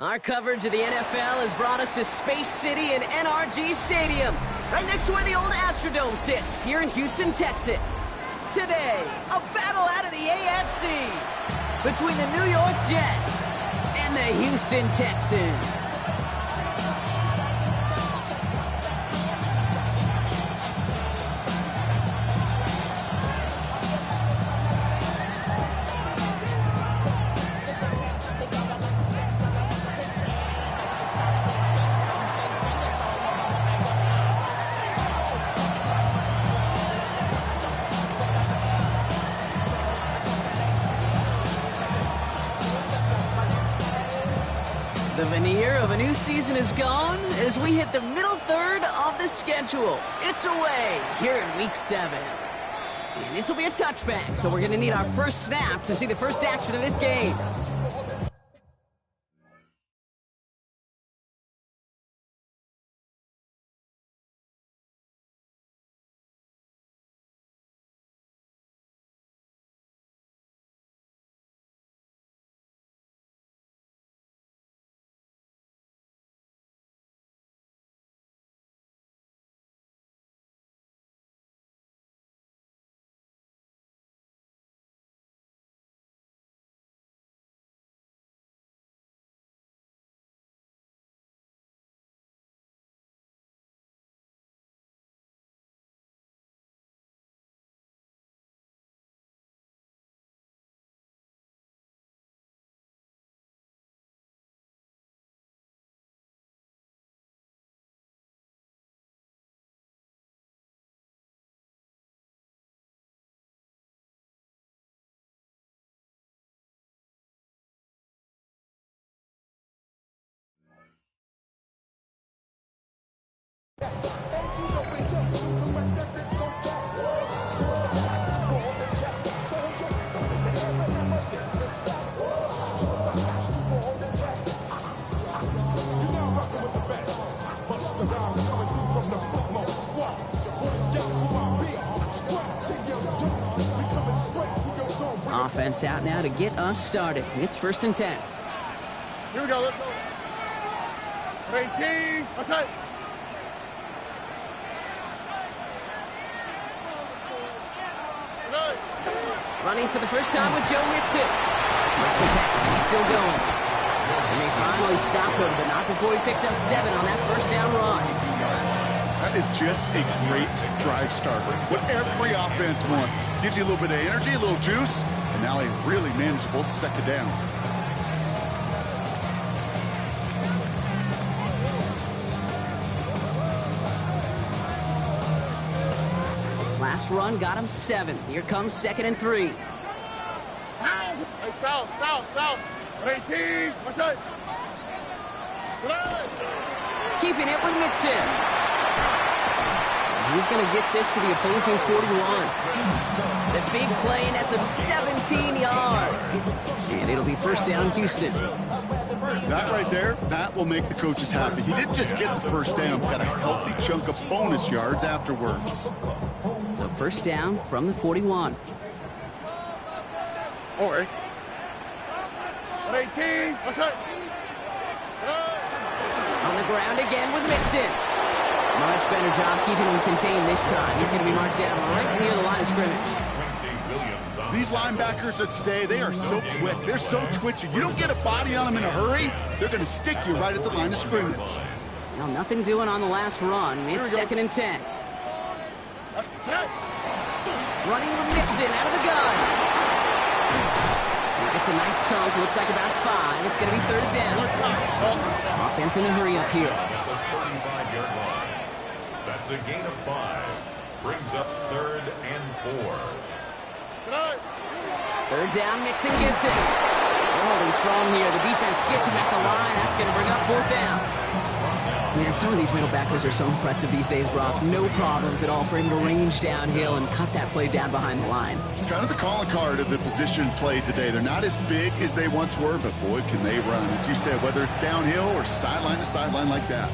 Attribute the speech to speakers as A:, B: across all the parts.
A: Our coverage of the NFL has brought us to Space City and NRG Stadium, right next to where the old Astrodome sits, here in Houston, Texas. Today, a battle out of the AFC between the New York Jets and the Houston Texans. The veneer of a new season is gone as we hit the middle third of the schedule. It's away here in Week 7. And this will be a touchback, so we're going to need our first snap to see the first action of this game. Offense out now to get us started. It's 1st and 10.
B: Here we go. Let's go. 18. Outside.
A: Running for the first time with Joe Mixon. Mixon tackle. He's still going. And they finally stopped him, but not before he picked up 7 on that first down run.
C: That is just a great drive starter. What every offense wants. Gives you a little bit of energy, a little juice, and now a really manageable second down.
A: Last run got him 7. Here comes 2nd and 3.
B: Hey, south. 18. What's that?
A: Keeping it with Mixon. He's going to get this to the opposing 41. The big play nets him 17 yards. And it'll be first down, Houston.
C: That right there, that will make the coaches happy. He didn't just get the first down, but got a healthy chunk of bonus yards afterwards.
A: So first down from the 41.
B: All right. 18. What's that?
A: On the ground again with Mixon. Much better job keeping him contained this time. He's going to be marked down right near the line of scrimmage.
C: These linebackers of today, they are so quick. They're so twitchy. You don't get a body on them in a hurry, they're going to stick you right at the line of scrimmage.
A: Well, nothing doing on the last run. It's 2nd and 10. Running with Mixon out of the gun. It's a nice chunk. Looks like about 5. It's going to be 3rd down. Offense in a hurry up here.
D: That's a gain of 5. Brings up 3rd and 4.
A: 3rd down, Mixon gets it. They're holding strong here. The defense gets him at the line. That's going to bring up 4th down. Man, some of these middle backers are so impressive these days, Brock. No problems at all for him to range downhill and cut that play down behind the line.
C: Kind of the calling card of the position played today. They're not as big as they once were, but boy, can they run. As you said, whether it's downhill or sideline to sideline like that.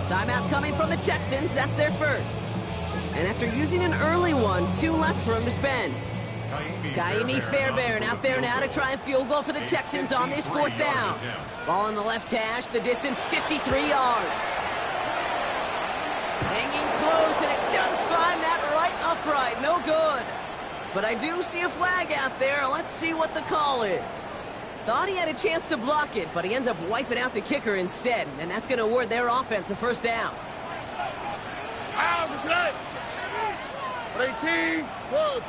A: Timeout coming from the Texans. That's their first. And after using an early one, 2 left for him to spend. Kaimi Fairbairn out there now to try a field goal for the Texans on this 4th down. Ball on the left hash, the distance 53 yards. Hanging close, and it does find that right upright. No good. But I do see a flag out there. Let's see what the call is. Thought he had a chance to block it, but he ends up wiping out the kicker instead, and that's going to award their offense a 1st down.
B: 18, 12.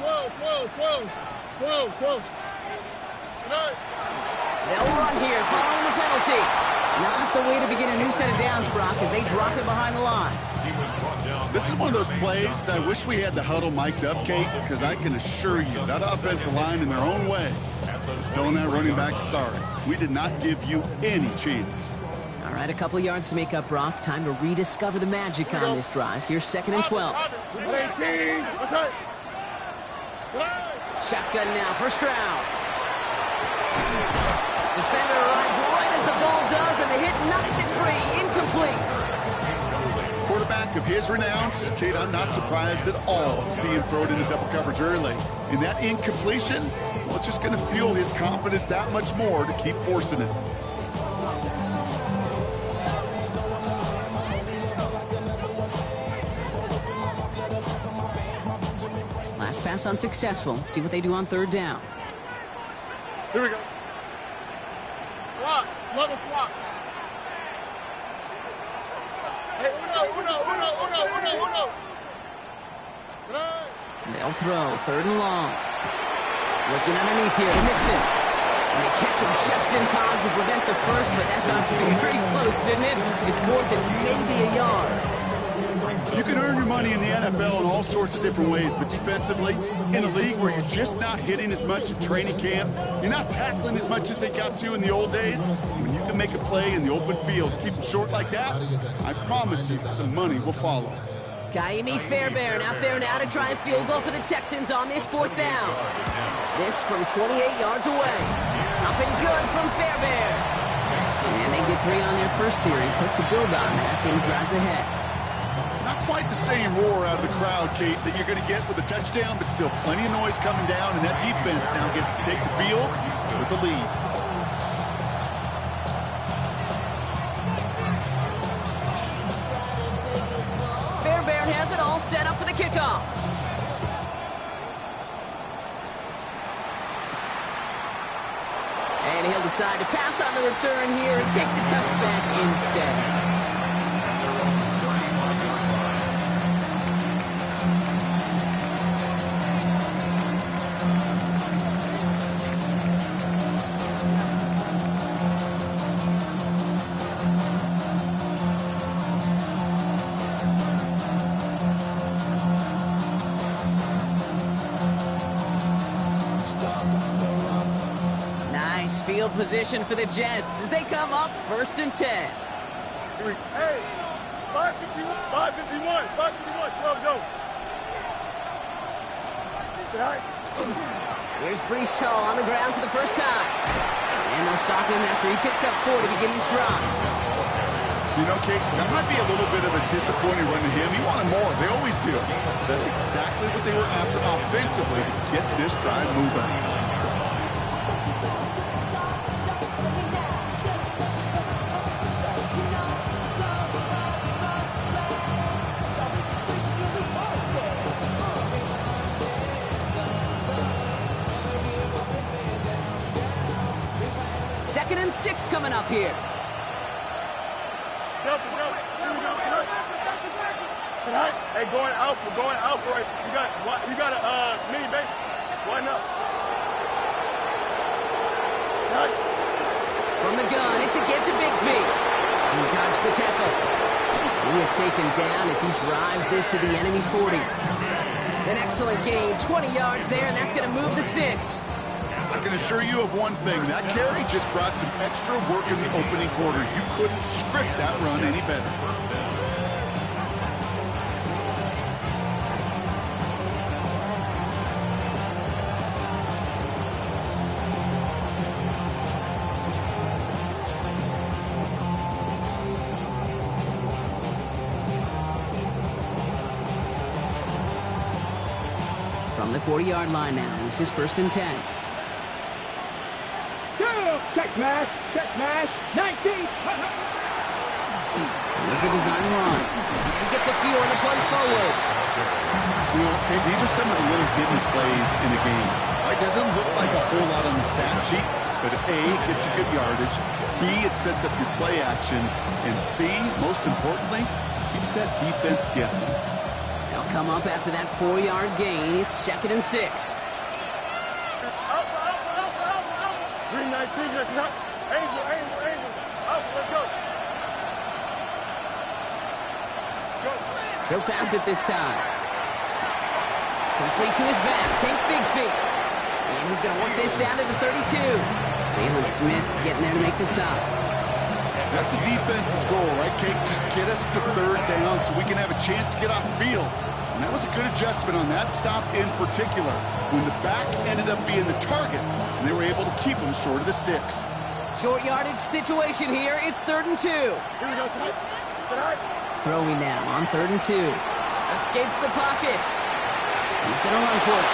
A: They'll run here following the penalty. Not the way to begin a new set of downs, Brock, as they drop it behind the line.
C: This is one of those plays that I wish we had the huddle mic'd up, Kate, because I can assure you that offensive line in their own way is telling that running back, sorry, we did not give you any chance.
A: All right, a couple yards to make up, Brock. Time to rediscover the magic on this drive. Here's 2nd and 12.
B: 18, what's that?
A: Shotgun now, 1st round. Defender arrives right as the ball does, and the hit knocks it free. Incomplete.
C: Quarterback of his renowns, Kate, I'm not surprised at all to see him throw it into double coverage early. And that incompletion, well, it's just going to fuel his confidence that much more to keep forcing it.
A: Last pass unsuccessful. Let's see what they do on 3rd down.
B: Here we go. Swap. Love a swap. Hey, uno.
A: They'll throw 3rd and long. Looking underneath here to Mixon. And they catch him just in time to prevent the first, but that got to be very close, didn't it? It's 4th and maybe a yard.
C: You can earn your money in the NFL in all sorts of different ways, but defensively, in a league where you're just not hitting as much at training camp, you're not tackling as much as they got to in the old days, when you can make a play in the open field, keep them short like that, I promise you some money will follow.
A: Kaimi Fairbairn out there now to try a field goal for the Texans on this 4th down. This from 28 yards away. Up and good from Fairbairn. And they get 3 on their first series. Hope to build on that. Team drives ahead.
C: Not quite the same roar out of the crowd, Kate, that you're going to get with a touchdown, but still plenty of noise coming down, and that defense now gets to take the field with the lead.
A: Fairbairn has it all set up for the kickoff. And he'll decide to pass on the return here and take the touchback instead. Field position for the Jets as they come up 1st and 10.
B: Hey, 551, 12 go.
A: Here's Brees Hall on the ground for the first time. And they'll stop him after he picks up 4 to begin this drive.
C: You know, Kate, that might be a little bit of a disappointing run to him. He wanted more. They always do. That's exactly what they were after offensively to get this drive moving.
A: Second and 6 coming up here.
B: Hey, going out. We're going out for it. You got a mini base. Line up.
A: From the gun, it's a get to Bigsby. And he dodged the tackle. He is taken down as he drives this to the enemy 40. An excellent gain, 20 yards there, and that's going to move the sticks.
C: I can assure you of one thing. That carry just brought some extra work in the opening quarter. You couldn't script that run any better.
A: From the 40-yard line now, this is 1st and 10.
E: Check smash, 19.
A: There's a design run. And he gets a few on the plunge forward.
C: You know, okay, these are some of the little hidden plays in the game. It doesn't look like a whole lot on the stat sheet, but A, gets you good yardage, B, it sets up your play action, and C, most importantly, keeps that defense guessing.
A: They'll come up after that 4-yard gain. It's 2nd and 6.
B: Green 19, Angel. Out, let's go.
A: He'll pass it this time. Complete to his back. Tank Bigsby. And he's going to work this down to the 32. Jalen Smith getting there to make the stop.
C: That's a defense's goal, right, Kate? Just get us to 3rd down so we can have a chance to get off the field. And that was a good adjustment on that stop in particular, when the back ended up being the target, and they were able to keep him short of the sticks.
A: Short yardage situation here. It's 3rd and 2.
B: Here we go, tonight.
A: Throwing now on 3rd and 2. Escapes the pocket. He's going to run for it.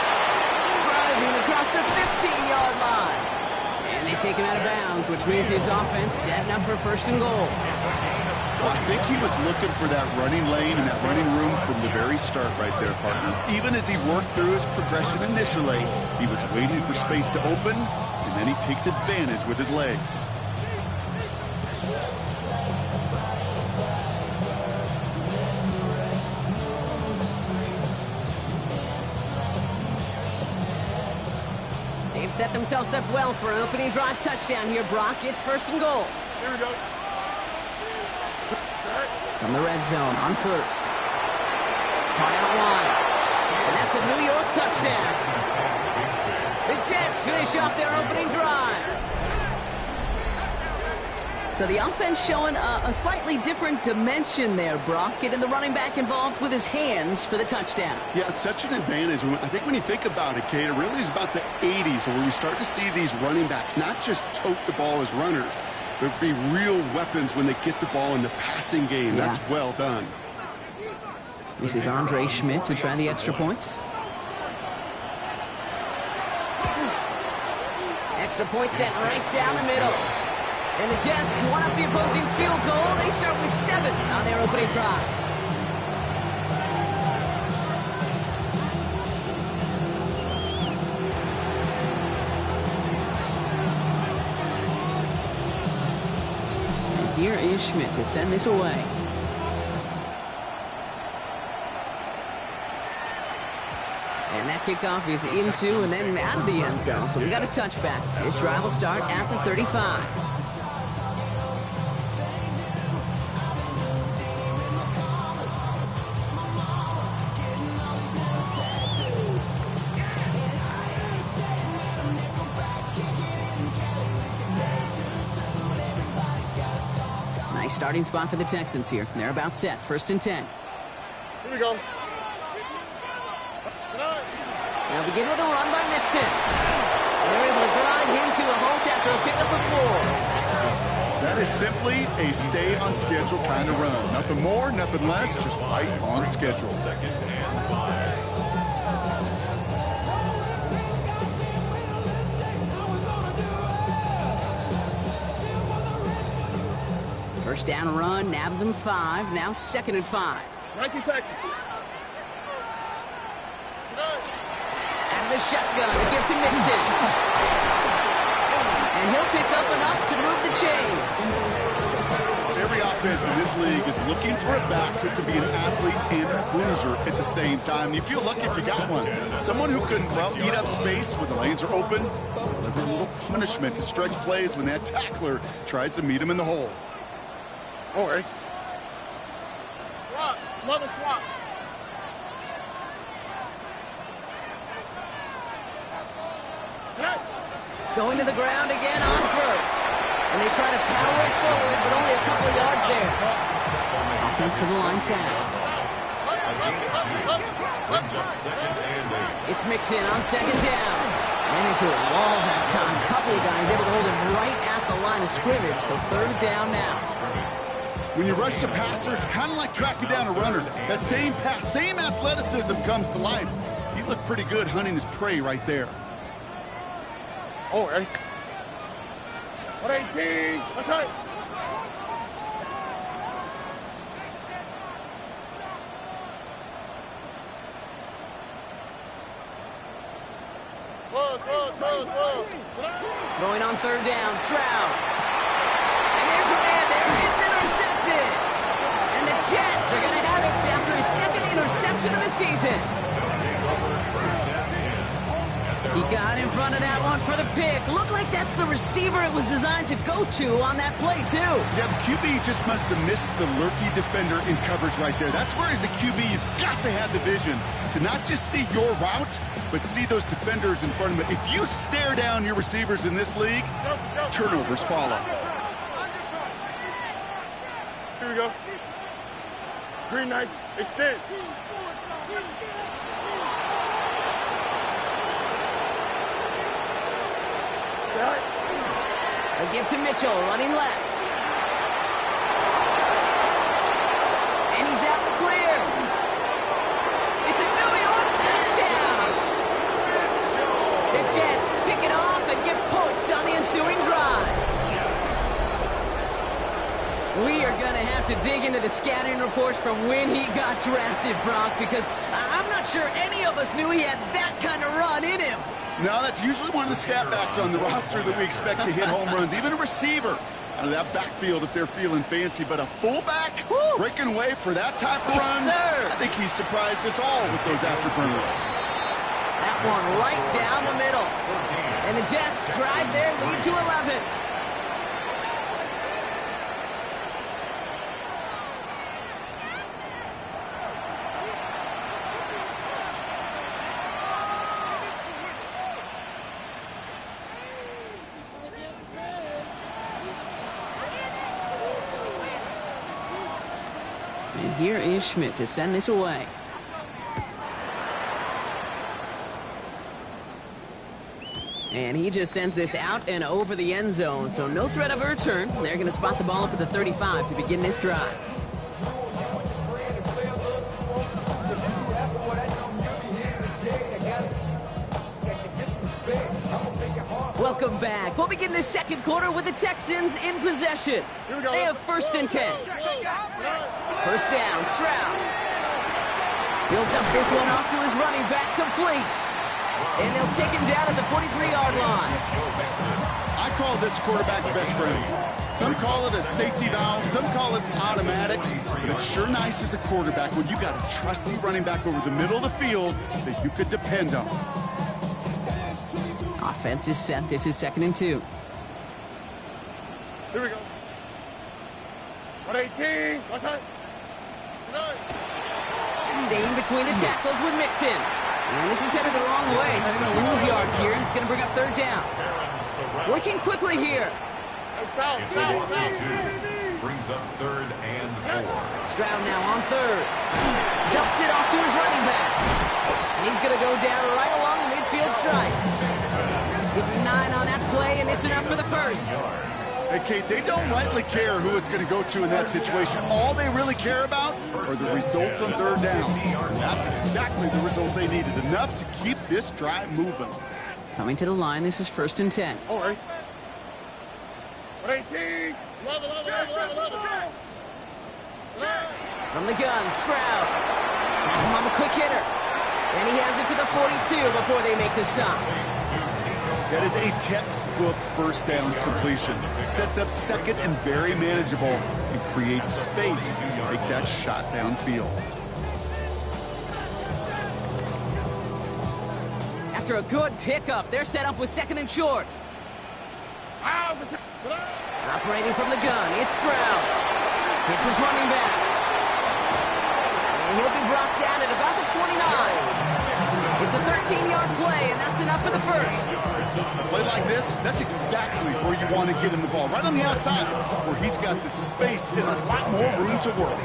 A: Driving across the 15-yard line. And they take him out of bounds, which means his offense setting up for 1st and goal.
C: Well, I think he was looking for that running lane and that running room from the very start right there, partner. Even as he worked through his progression initially, he was waiting for space to open, and then he takes advantage with his legs.
A: They've set themselves up well for an opening drive touchdown here, Brock. It's 1st and goal.
B: Here we go.
A: From the red zone on 1st. Caught out wide. And that's a New York touchdown. The Jets finish off their opening drive. So the offense showing a slightly different dimension there, Brock. Getting the running back involved with his hands for the touchdown.
C: Yeah, such an advantage. I think when you think about it, Kate, it really is about the 80s where you start to see these running backs not just tote the ball as runners, but be real weapons when they get the ball in the passing game.
A: Yeah.
C: That's well done.
A: This is Andre Schmidt to try the extra point. Extra point set right down the middle. And the Jets one up the opposing field goal. They start with 7 on their opening drive. And here is Schmidt to send this away. And that kickoff is into and then out of the end zone. So we got a touchback. This drive will start at the 35. Nice starting spot for the Texans here. They're about set. 1st and 10.
B: Here we go.
A: They'll begin with a run by Mixon. And they're able to grind him to a halt after a pickup of 4.
C: That is simply a stay on schedule kind of run. Nothing more, nothing less, just right on schedule.
D: 2nd and 5.
A: First down run, nabs him 5. Now 2nd and 5.
B: Nike Texas.
A: The shotgun to give to Mixon. And he'll pick up enough to move the chains.
C: Every offense in this league is looking for a back who can be an athlete and a cruiser at the same time. You feel lucky if you got one. Someone who can, well, eat up space when the lanes are open, deliver a little punishment to stretch plays when that tackler tries to meet him in the hole.
B: All right. Swap. Another swap.
A: Going to the ground again on 1st. And they try to power it forward, but only a couple of yards there. Offense to the line fast.
D: Brings up 2nd and 8.
A: It's Mixon on 2nd down. Ran into a wall that time. A couple of guys able to hold him right at the line of scrimmage. So 3rd down now.
C: When you rush the passer, it's kind of like tracking down a runner. That same pass, same athleticism comes to life. He looked pretty good hunting his prey right there.
B: Oh, right. 118. That's right.
A: Throwing on third down, Stroud. And there's a man there. It's intercepted. And the Jets are going to have it after his second interception of the season. He got in front of that one for the pick. Looked like that's the receiver it was designed to go to on that play, too.
C: Yeah, the QB just must have missed the lurky defender in coverage right there. That's where, as a QB, you've got to have the vision to not just see your route, but see those defenders in front of it. If you stare down your receivers in this league, turnovers follow.
B: Here we go. Green knight, extend.
A: A give to Mitchell, running left. And he's out the clear. It's a New York touchdown. The Jets pick it off and get points on the ensuing drive. We are going to have to dig into the scouting reports from when he got drafted, Brock, because I'm not sure any of us knew he had that kind of run in him.
C: No, that's usually one of the scat backs on the roster that we expect to hit home runs. Even a receiver out of that backfield if they're feeling fancy. But a fullback breaking away for that type of run,
A: sir.
C: I think he surprised us all with those afterburners.
A: That one right down the middle. And the Jets drive their lead to 11. And here is Schmidt to send this away. And he just sends this out and over the end zone, so no threat of a return. They're going to spot the ball up at the 35 to begin this drive. Welcome back. We'll begin the second quarter with the Texans in possession. They have 1st and 10. First down, Stroud. He'll dump this one off to his running back, complete. And they'll take him down at the 43-yard line.
C: I call this quarterback's best friend. Some call it a safety valve, some call it automatic, but it's sure nice as a quarterback when you got a trusty running back over the middle of the field that you could depend on.
A: Offense is set. This is 2nd and 2.
B: Here we go. 118. What's that?
A: Staying between the tackles with Mixon. And this is headed the wrong way. He's going to lose yards here, and it's going to bring up 3rd down. Working quickly here.
D: Brings up 3rd and 4.
A: Stroud now on 3rd. Dumps it off to his running back. And he's going to go down right along the midfield stripe. Give him 9 on that play, and it's enough for the 1st.
C: Hey, Kate, they don't rightly care who it's going to go to in that situation. All they really care about are the results on 3rd down. And that's exactly the result they needed. Enough to keep this drive moving.
A: Coming to the line, this is 1st and 10.
B: All right. 118.
A: From the gun, Stroud. Has him on the quick hitter. And he has it to the 42 before they make the stop.
C: That is a textbook 1st down completion. Sets up 2nd and very manageable and creates space to take that shot downfield.
A: After a good pickup, they're set up with 2nd and short. Operating from the gun, it's Stroud. Hits his running back. And he'll be brought down at about the 29. It's a 13-yard play, and that's enough for the 1st.
C: A play like this, that's exactly where you want to get him the ball. Right on the outside, where he's got the space and a lot more room to work.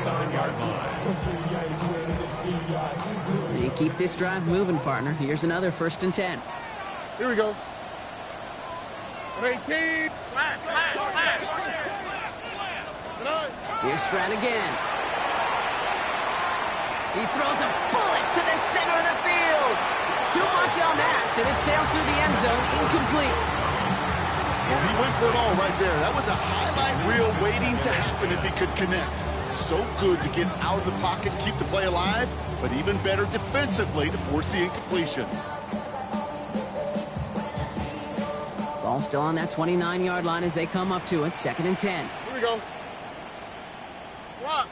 A: You keep this drive moving, partner. Here's another 1st and 10.
B: Here we go. 118.
A: Here's Stroud again. He throws a bullet to the center of the field. too much on that, and it sails through the end zone, incomplete.
C: Well, he went for it all right there. That was a highlight reel waiting to happen if he could connect. So good to get out of the pocket, keep the play alive, but even better defensively to force the incompletion.
A: Ball still on that 29-yard line as they come up to it. 2nd and 10.
B: Here we go. Rock.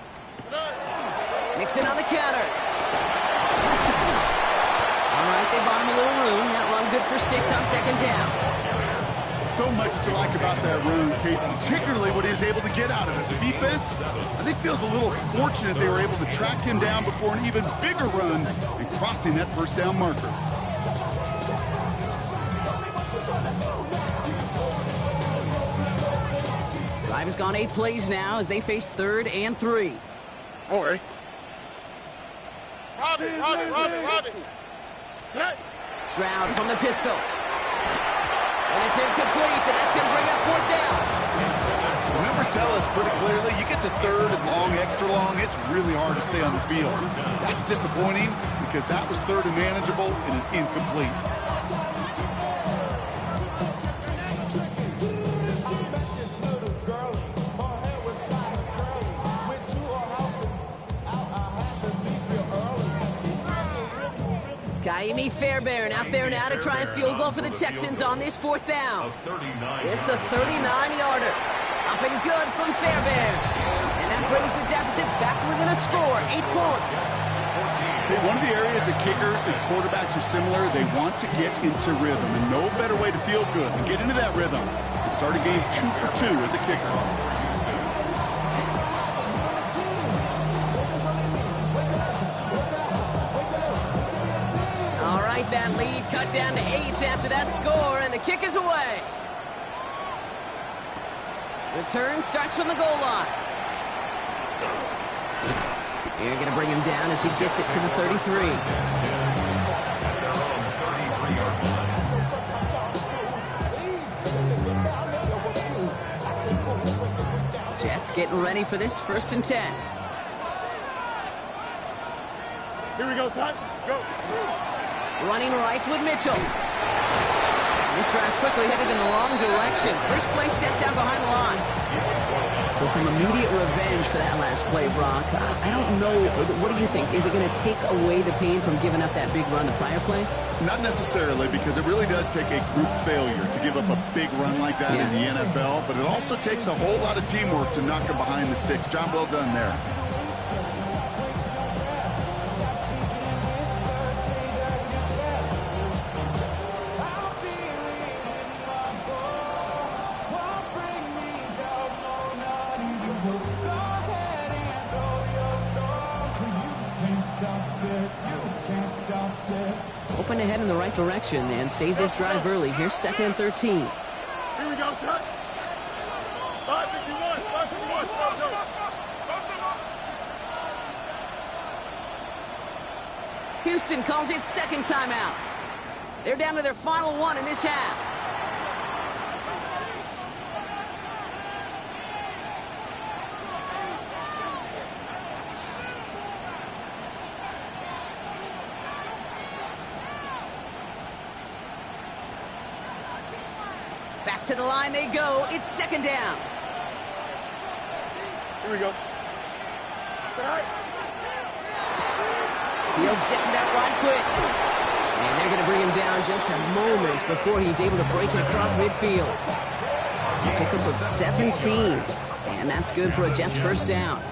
A: Mixon on the counter. All right, they bought him a little room. That run good for 6 on 2nd down.
C: So much to like about that run, Kate, particularly what he was able to get out of it. The defense, I think, feels a little fortunate they were able to track him down before an even bigger run and crossing that first down marker.
A: Drive has gone 8 plays now as they face 3rd and 3.
B: Don't worry. Robbie.
A: Stroud from the pistol. And it's incomplete, and that's going to bring up 4th down.
C: The numbers tell us pretty clearly, you get to 3rd and long, extra long, it's really hard to stay on the field. That's disappointing because that was 3rd and manageable and an incomplete.
A: Kaimi Fairbairn out there now to try a field goal for the Texans on this 4th down. This is a 39-yarder. Up and good from Fairbairn. And that brings the deficit back within a score, 8 points.
C: Okay, one of the areas that kickers and quarterbacks are similar, they want to get into rhythm. And no better way to feel good than get into that rhythm and start a game 2 for 2 as a kicker.
A: That lead cut down to 8 after that score, and the kick is away. Return starts from the goal line. You're going to bring him down as he gets it to the 33. Jets getting ready for this 1st and 10.
B: Here we go, son. Go.
A: Running right with Mitchell. This drive's quickly headed in the wrong direction. First play set down behind the line. So some immediate revenge for that last play, Brock. I don't know. What do you think? Is it going to take away the pain from giving up that big run the prior play?
C: Not necessarily, because it really does take a group failure to give up a big run like that in the NFL. But it also takes a whole lot of teamwork to knock him behind the sticks. Job well done there.
A: Open ahead in the right direction and save this drive early. Here's 2nd and 13.
B: Here we go, son. 5:51. Stop, go.
A: Houston calls it 2nd timeout. They're down to their final one in this half. Back to the line they go. It's 2nd down.
B: Here we go. Side.
A: Fields gets it out right quick. And they're going to bring him down just a moment before he's able to break it across midfield. Pick up of 17. And that's good for a Jets 1st down.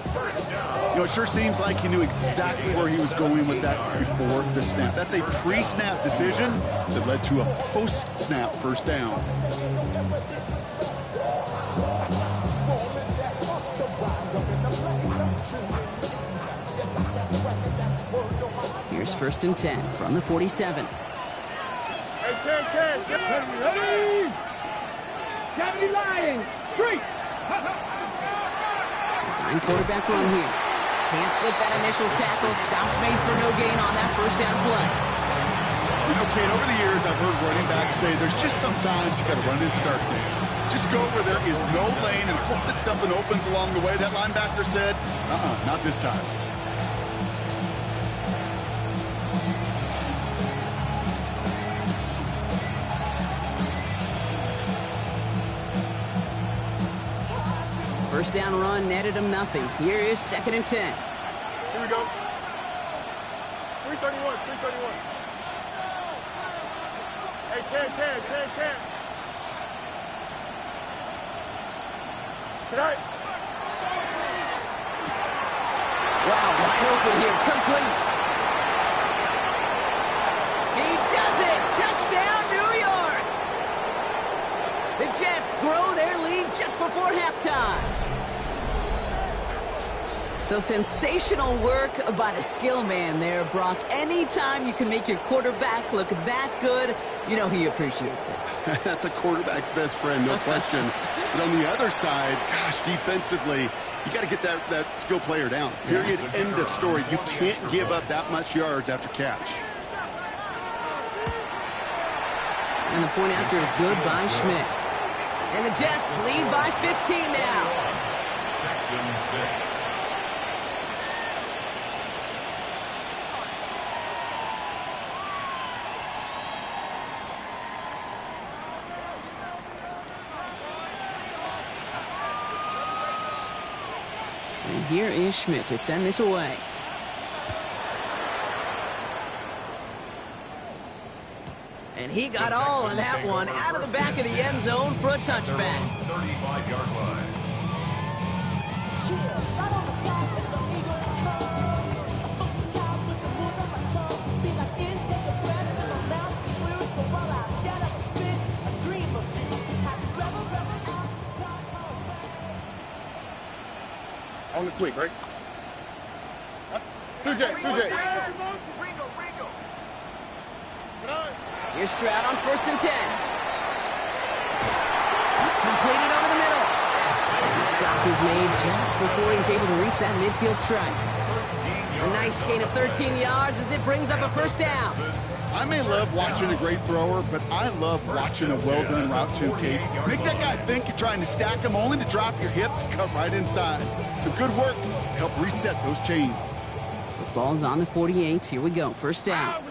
C: You know, it sure seems like he knew exactly where he was going with that before the snap. That's a pre-snap decision that led to a post-snap 1st down.
A: Here's 1st and 10 from the 47.
B: Hey, 10.
E: Ready? 70 Lions. 3.
A: Design quarterback run here. Can't slip that initial tackle. Stops made for no gain on that 1st down play.
C: You know, Kate, over the years, I've heard running backs say there's just sometimes you got to run into darkness. Just go where there is no lane and hope that something opens along the way. That linebacker said, not this time.
A: first down run netted him nothing. Here is 2nd and 10.
B: Here we go. 331, 331. Hey, Can. Tonight.
A: Wow, wide open here. Complete. He does it. Touchdown, New York. The Jets grow their lead just before halftime. So sensational work by the skill man there, Brock. Anytime you can make your quarterback look that good, you know he appreciates it.
C: That's a quarterback's best friend, no question. But on the other side, gosh, defensively, you got to get that skill player down. Period. End of story. You can't give up that much yards after catch.
A: And the point after is good by Schmidt. And the Jets lead by 15 now.
D: Texans 6.
A: And here is Schmidt to send this away. And he got all of that one out of the back of the end zone for a touchback.
D: 35-yard line.
B: On the quick, right? 2J.
A: Here's Stroud on 1st and 10. Completed over the middle. The stop is made just before he's able to reach that midfield strike. A nice gain of 13 yards as it brings up a first down.
C: I may love watching a great thrower, but I love watching a well-done route too, Kate. Make that guy think you're trying to stack him only to drop your hips and cut right inside. Some good work to help reset those chains.
A: The ball's on the 48. Here we go. First down.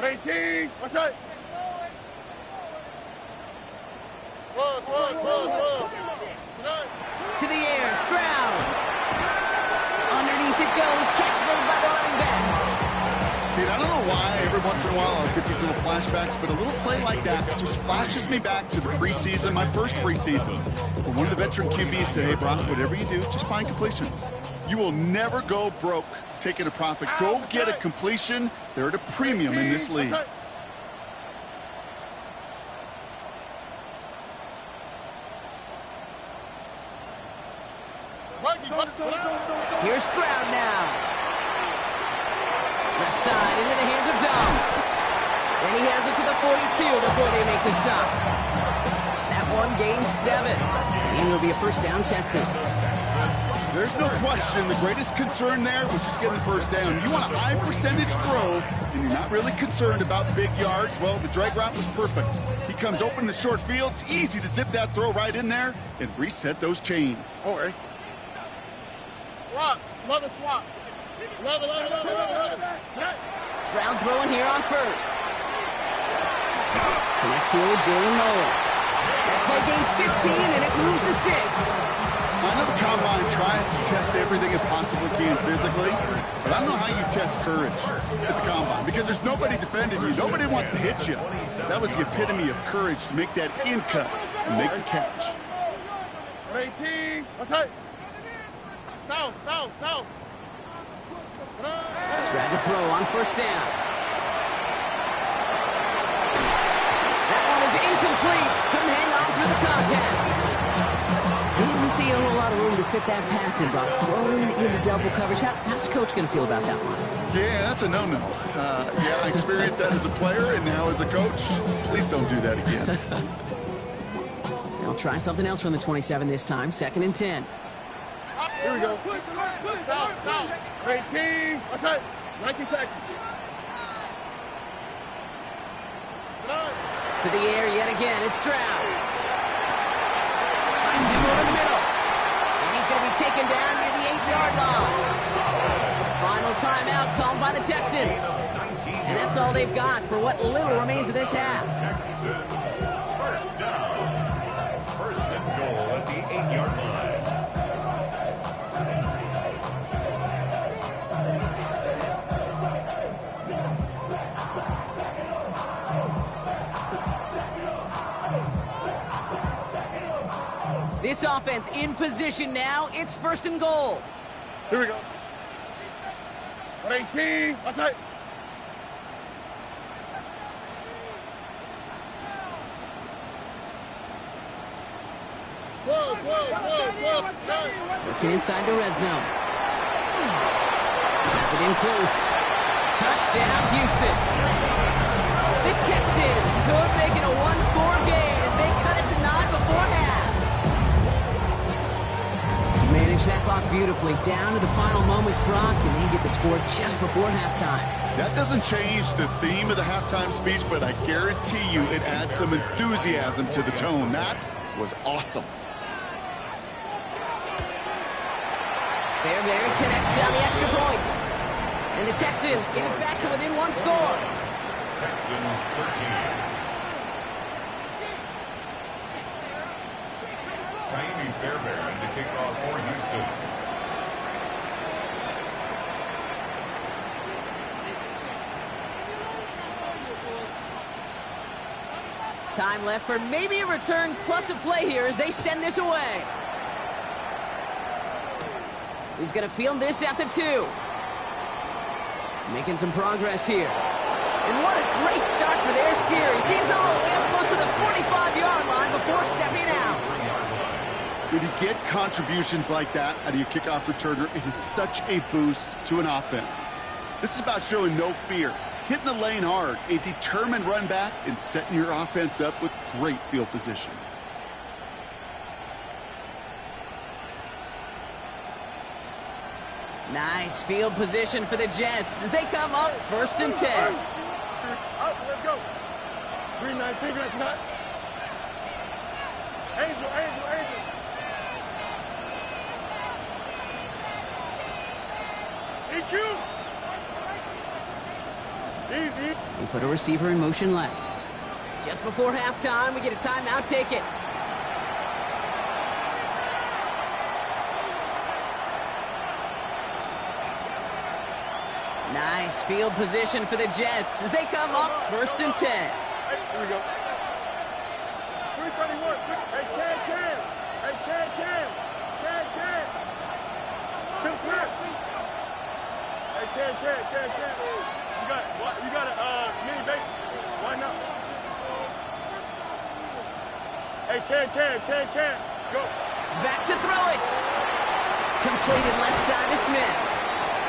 B: 18. What's that?
A: To the air. Stroud. Underneath it goes. Catch made by the running back.
C: Dude, I don't know why every once in a while I'll get these little flashbacks, but a little play like that just flashes me back to the preseason, my first preseason. When one of the veteran QBs said, hey, Brock, whatever you do, just find completions. You will never go broke taking a profit. Go get a completion. They're at a premium in this league.
A: Here's Stroud now. Left side into the hands of Dobbs. And he has it to the 42 before they make the stop. That one gains 7. And it'll be a first down, Texans.
C: There's no question the greatest concern there was just getting the first down. You want a high percentage throw, and you're not really concerned about big yards. Well, the drag route was perfect. He comes open in the short field. It's easy to zip that throw right in there and reset those chains.
B: All right. Swap. Love a swap. Love it.
A: Stroud throwing here on first. Connects here with Jalen Noel. That play gains 15, and it moves the sticks.
C: I know the combine tries to test everything it possibly can physically, but I don't know how you test courage at the combine because there's nobody defending you. Nobody wants to hit you. That was the epitome of courage to make that in cut and make the catch.
B: 18. What's that? No.
A: Stroud to throw on first down. That one is incomplete. Couldn't hang on through the contact. Didn't see a whole lot of room to fit that pass in, Brock. Throwing into double coverage. How's Coach going to feel about that one?
C: Yeah, that's a no-no. Yeah, I experienced that as a player and now as a coach. Please don't do that again.
A: They'll try something else from the 27 this time. 2nd and 10.
B: Here we go. South. 18. What's that? 19 Texans.
A: To the air yet again. It's Stroud. Finds him over the middle. And he's going to be taken down near the 8-yard line. Final timeout called by the Texans. And that's all they've got for what little remains of this half.
D: Texans, first down. first and goal at the 8-yard line.
A: This offense in position now. It's first and goal.
B: Here we go. 18. Outside. Whoa.
A: Working inside the red zone. Has it in close. Touchdown, Houston. The Texans could make it a one-score game as they cut it to 9 before half. Manage that clock beautifully down to the final moments, Brock, and they get the score just before halftime.
C: That doesn't change the theme of the halftime speech, but I guarantee you it adds some enthusiasm to the tone. That was awesome.
A: Fairbairn connects on the extra point. And the Texans get it back to within one score.
D: Texans 13. Fairbairn to kick off for Houston.
A: Time left for maybe a return plus a play here as they send this away. He's going to field this at the 2. Making some progress here. And what a great start for their series. He's all the way up close to the 45-yard line before stepping out.
C: When you get contributions like that out of your kickoff returner, it is such a boost to an offense. This is about showing no fear, hitting the lane hard, a determined run back, and setting your offense up with great field position.
A: Nice field position for the Jets as they come up first and 10.
B: Out, let's go. 319, that's not. Angel. EQ. Easy.
A: We put a receiver in motion left. Just before halftime, we get a timeout. Take it. Nice field position for the Jets as they come up first and 10.
B: Hey, here we go. 331. Hey, can. Chip snap. Hey, can. You got a mini base. Why not? Hey, can. Go.
A: Back to throw it. Completed left side to Smith.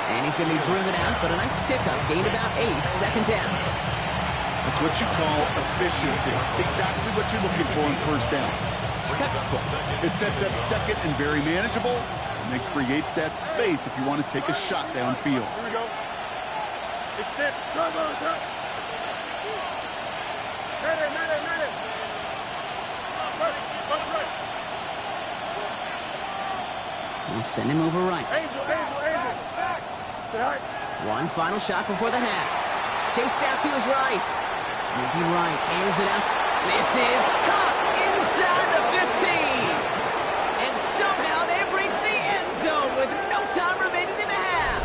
A: And he's going to be driven out, but a nice pickup. Gained about 8, second down.
C: That's what you call efficiency. Exactly what you're looking for in first down. Textbook. It sets up second and very manageable, and then creates that space if you want to take a shot downfield.
B: Here we go. Extend. Turbos up. Not it. First right.
A: We'll send him over right.
B: Angel.
A: One final shot before the half. Chased out to his right. Moving right, airs it out. This is caught inside the 15. And somehow they've reached the end zone with no time remaining in the half.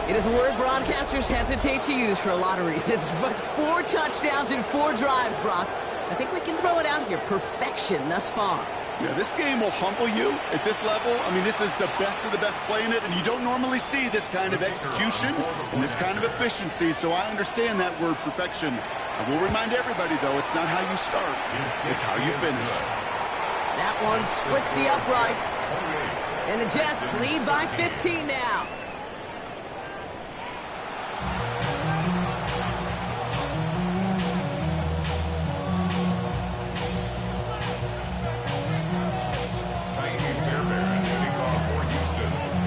A: It is a word broadcasters hesitate to use for a lot of reasons, but 4 touchdowns in 4 drives, Brock. I think we can throw it out here. Perfection thus far.
C: Yeah, this game will humble you at this level. I mean, this is the best of the best playing it, and you don't normally see this kind of execution and this kind of efficiency, so I understand that word perfection. I will remind everybody, though, it's not how you start, it's how you finish.
A: That one splits the uprights, and the Jets lead by 15 now.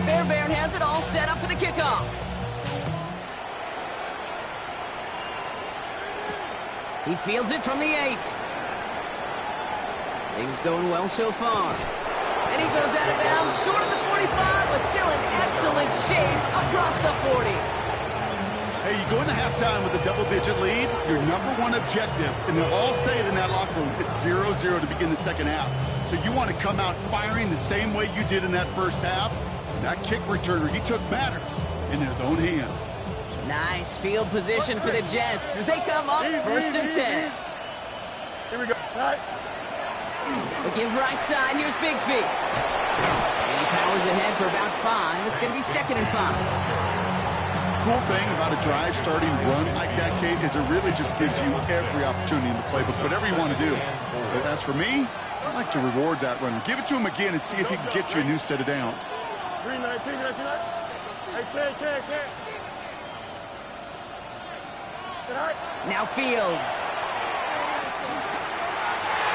A: Fairbairn has it all set up for the kickoff. He fields it from the 8. Things going well so far. And he goes out of bounds, short of the 45, but still in excellent shape across the 40.
C: Hey, you go into halftime with a double-digit lead, your number one objective, and they'll all say it in that locker room, it's 0-0 to begin the second half. So you want to come out firing the same way you did in that first half. And that kick returner, he took matters in his own hands.
A: Nice field position for the Jets as they come up first and 10.
B: Here we go. Right.
A: They give right side. Here's Bigsby. And he powers ahead for about 5. It's going to be 2nd and 5.
C: Cool thing about a drive starting run like that, Kate, is it really just gives you every opportunity in the playbook, whatever you want to do. But as for me, I like to reward that runner. Give it to him again and see if he can get you a new set of downs.
B: 319, hey, can't.
A: Now Fields.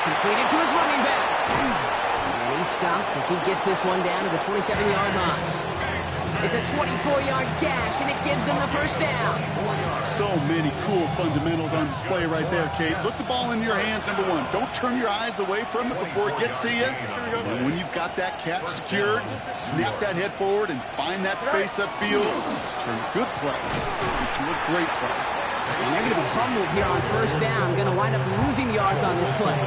A: Completed to his running back. And he's stopped as he gets this one down to the 27-yard line. It's a 24-yard gash, and it gives them the first down.
C: So many cool fundamentals on display right there, Kate. Look the ball in your hands, number one. Don't turn your eyes away from it before it gets to you. And when you've got that catch secured, snap that head forward and find that space upfield. Turn a good play into a great play.
A: And they're going to be humbled here on first down. Going to wind up losing yards on this play.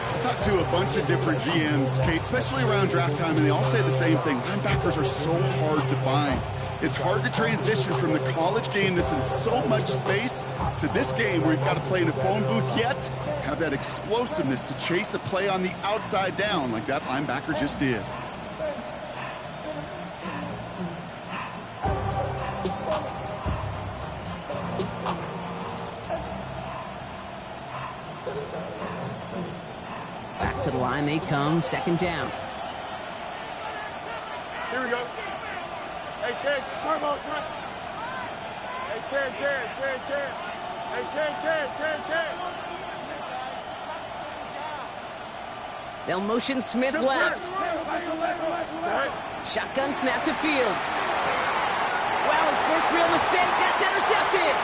C: I talked to a bunch of different GMs, Kate, especially around draft time, and they all say the same thing. Linebackers are so hard to find. It's hard to transition from the college game that's in so much space to this game where you've got to play in a phone booth, yet have that explosiveness to chase a play on the outside down like that linebacker just did.
A: To the line they come, 2nd down.
B: Here we go. Hey, Ken, turbo, son. Hey, Ken. Hey, Ken.
A: They'll motion Smith left. Shotgun snap to Fields. Wow, his first real mistake. That's intercepted.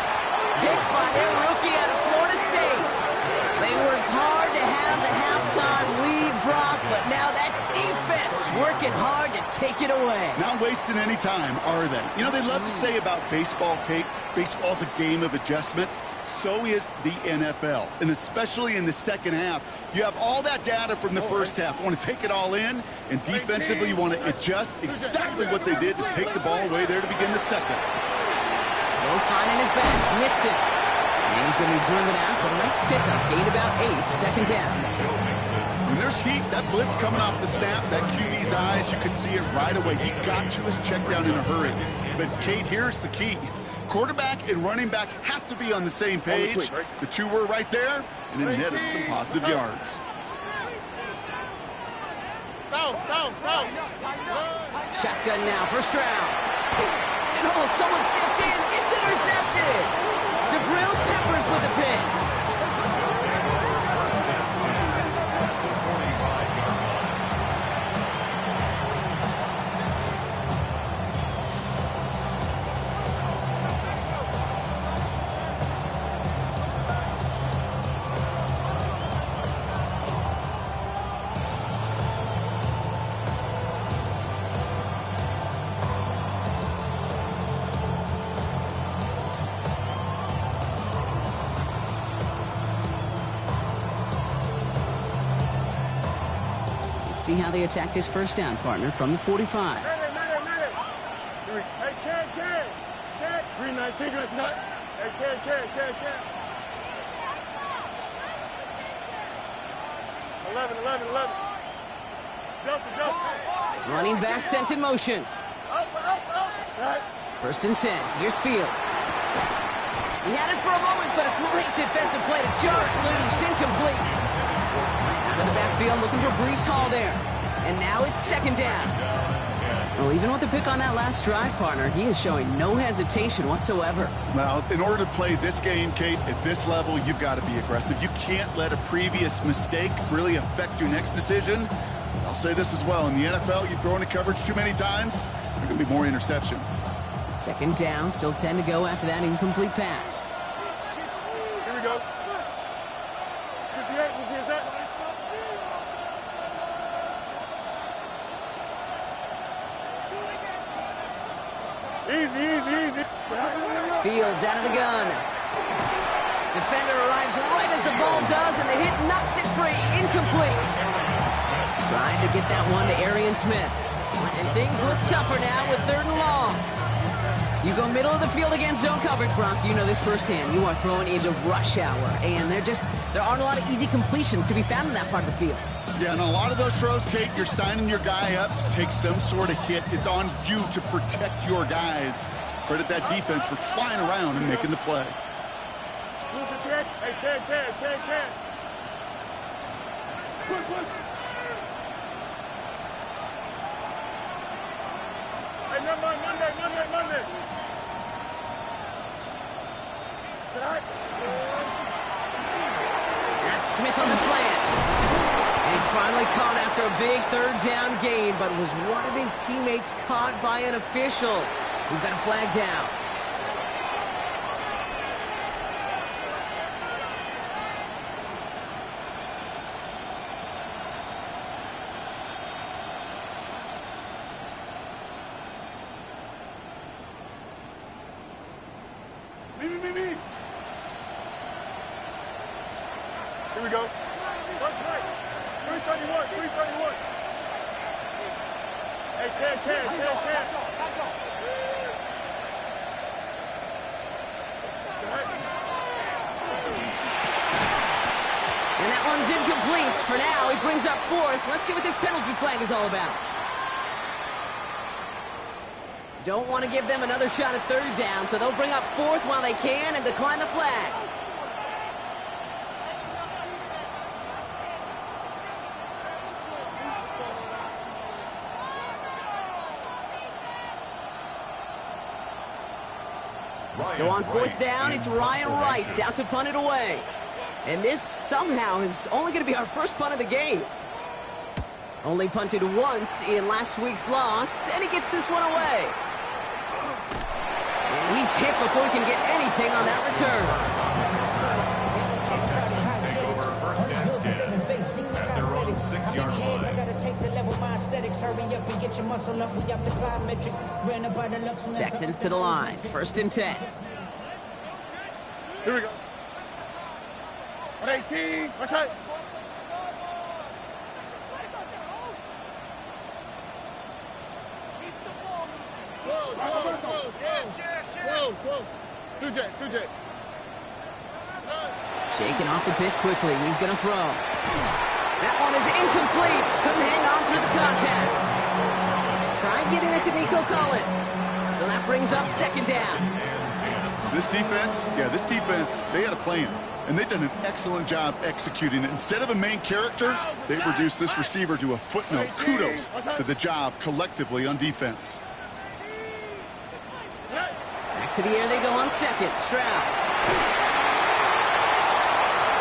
A: Picked by their rookie out of Florida State. They worked hard to have the halftime lead drop, but now that defense working hard to take it away.
C: Not wasting any time, are they? You know, they love to say about baseball, Kate, baseball's a game of adjustments. So is the NFL, and especially in the second half. You have all that data from the first half. You want to take it all in, and defensively you want to adjust exactly what they did to take the ball away there to begin the second.
A: Both finding his back, Nixon. And he's going to be driven out, but a nice pickup. Gained about 8, 2nd down.
C: When there's heat, that blitz coming off the snap, that QB's eyes, you could see it right away. He got to his check down in a hurry. But, Kate, here's the key. Quarterback and running back have to be on the same page. The two were right there, and then netted some positive yards.
A: Shotgun now, first round. And oh, someone stepped in. It's intercepted. Jabril Peppers with the pick. See how they attack this first down, partner, from the 45.
B: Hey, Ken. 319, hey, Ken. 11. Delta.
A: Running back sent in motion.
B: Right.
A: 1st and 10. Here's Fields. He had it for a moment, but a great defensive play to jar it loose. Incomplete. Out of the backfield, looking for Breece Hall there. And now it's 2nd down. Well, even with the pick on that last drive, partner, he is showing no hesitation whatsoever.
C: Well, in order to play this game, Kate, at this level, you've got to be aggressive. You can't let a previous mistake really affect your next decision. I'll say this as well. In the NFL, you throw into coverage too many times, there are going to be more interceptions.
A: 2nd down, still 10 to go after that incomplete pass.
B: Here we go. 58, is that? Easy.
A: Fields out of the gun. Defender arrives right as the ball does, and the hit knocks it free. Incomplete. Trying to get that one to Arian Smith. And things look tougher now with 3rd and long. You go middle of the field against zone coverage, Brock. You know this firsthand. You are throwing into rush hour, and there aren't a lot of easy completions to be found in that part of the field.
C: Yeah, and a lot of those throws, Kate, you're signing your guy up to take some sort of hit. It's on you to protect your guys. Credit that defense for flying around and making the play.
B: Move it, Ted. Hey, Ted. Push. Hey, never mind. Monday. Tonight.
A: That's Smith on the slant. And he's finally caught after a big 3rd down gain, but was one of his teammates caught by an official? We've got a flag down.
B: Me. Here we go. That's right. 331. Hey, Ted.
A: And that one's incomplete. For now, he brings up 4th. Let's see what this penalty flag is all about. Don't want to give them another shot at 3rd down, so they'll bring up 4th while they can and decline the flag. So on 4th down, it's Ryan Wright out to punt it away. And this somehow is only going to be our first punt of the game. Only punted once in last week's loss, and he gets this one away. And he's hit before he can get anything on that return.
D: Texans take over 1st and 10 at their own 6-yard line.
A: Texans to the line, 1st and 10.
B: Here we go. 118. Watch out. Whoa. 2J.
A: Shaking off the pick quickly. He's going to throw. That one is incomplete. Couldn't hang on through the contact. Try getting it to Nico Collins. So that brings up 2nd down.
C: This defense, they had a plan. And they've done an excellent job executing it. Instead of a main character, they've reduced this receiver to a footnote. Kudos to the job collectively on defense.
A: Back to the air they go on 2nd. Stroud.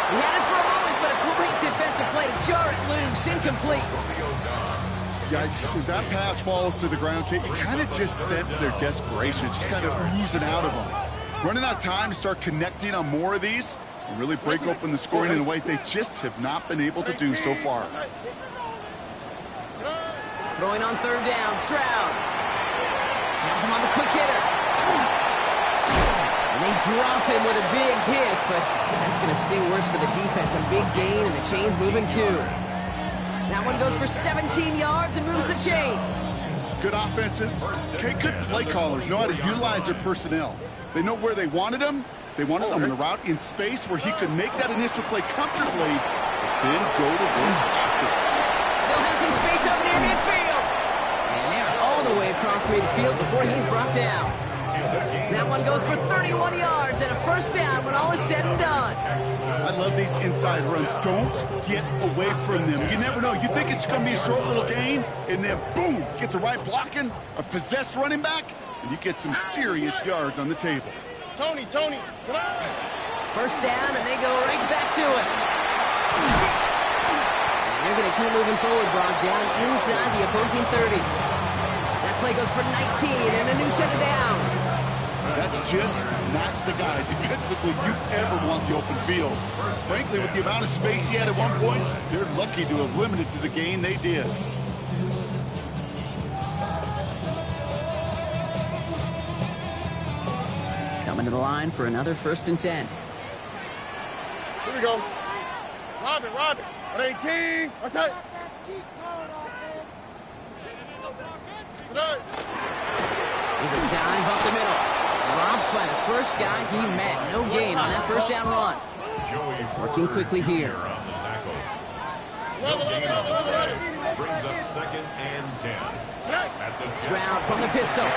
A: He had it for a moment, but a great defensive play to jar it loose. Incomplete.
C: Yikes. As that pass falls to the ground, Kate, you kind of just sense their desperation. Just kind of oozing out of them. Running out of time to start connecting on more of these and really break open the scoring in a way they just have not been able to do so far.
A: Throwing on 3rd down. Stroud. Has him on the quick hitter. And they drop him with a big hit, but that's going to sting worse for the defense. A big gain, and the chain's moving too. That one goes for 17 yards and moves the chains.
C: Good offenses. Okay, good play callers know how to utilize their personnel. They know where they wanted him. They wanted him in a route in space where he could make that initial play comfortably, but then go to work after.
A: Still has some space up near midfield. And they're all the way across midfield before he's brought down. That one goes for 31 yards and a 1st down when all is said and done.
C: I love these inside runs. Don't get away from them. You never know. You think it's going to be a short little gain, and then boom, get the right blocking, a possessed running back, and you get some serious yards on the table.
B: Tony, come on.
A: 1st down, and they go right back to it. And they're going to keep moving forward, Brock, down inside the opposing 30. That play goes for 19 and a new set of downs.
C: That's just not the guy defensively you ever want the open field. Frankly, with the amount of space he had at one point, they're lucky to have limited to the gain they did.
A: Coming to the line for another 1st and 10.
B: Here we go. Robin. On 18. What's that?
A: He's a dive up the middle. Dropped by the first guy he met. No gain on that 1st down run. Working quickly here.
D: Brings up 2nd and 10.
A: Stroud from the pistol.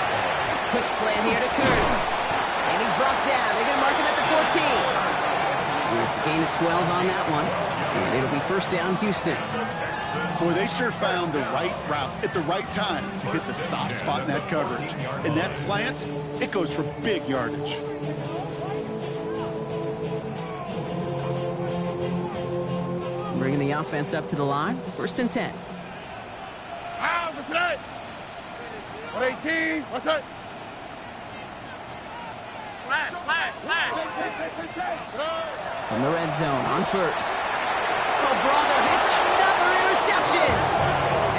A: Quick slant here to Curry. And he's brought down. They're going to mark him at the 14. And it's a gain of 12 on that one. And it'll be 1st down Houston.
C: Boy, they sure found the right route at the right time to hit the soft spot in that coverage. And that slant, it goes for big yardage.
A: Bringing the offense up to the line. 1st and 10.
B: What's that? On 18. What's that? Flat.
A: From the red zone on 1st. Oh, brother, it's another interception.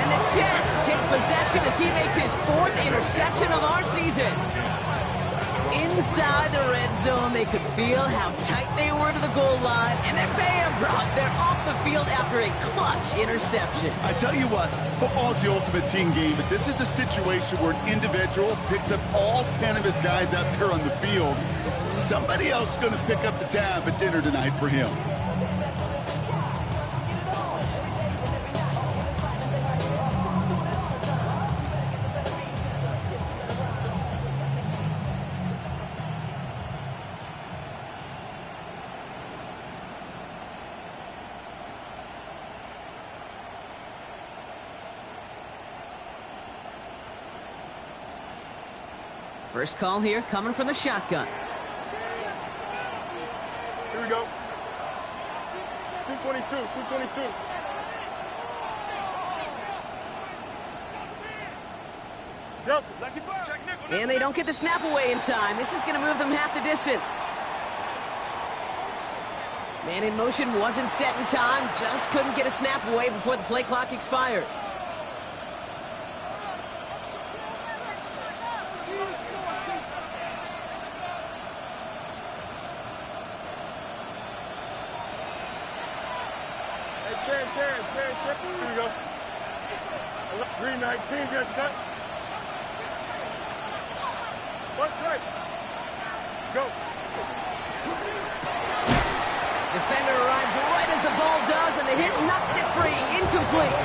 A: And the Jets take possession as he makes his 4th interception of our season. Inside the red zone, they could feel how tight they were to the goal line. And then bam, Brock, they're off the field after a clutch interception.
C: I tell you what, football's the ultimate team game, but this is a situation where an individual picks up all 10 of his guys out there on the field. Somebody else is going to pick up the tab at dinner tonight for him.
A: First call here coming from the shotgun.
B: Here we go. 222.
A: And they don't get the snap away in time. This is going to move them half the distance. Man in motion wasn't set in time. Just couldn't get a snap away before the play clock expired.
B: Here we go. 319, gets cut. One strike. Go.
A: Defender arrives right as the ball does, and the hit knocks it free. Incomplete.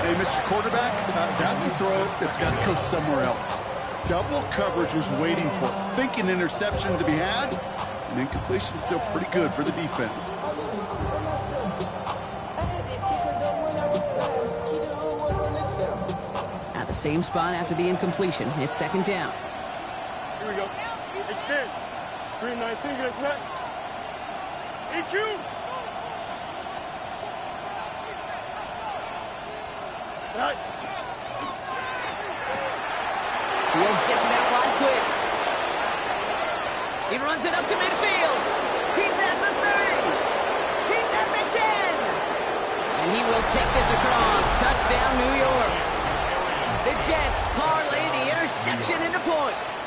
C: Hey, Mr. Quarterback, that's a throw that's got to go somewhere else. Double coverage was waiting for it, thinking interception to be had, and incompletion still pretty good for the defense.
A: At the same spot after the incompletion, it's 2nd down.
B: Here we go. Extend. 319, gets cut. EQ. Right.
A: Fields gets it out wide quick. He runs it up to midfield. He's at the 30. He's at the 10. And he will take this across. Touchdown, New York. The Jets parlay the interception into points.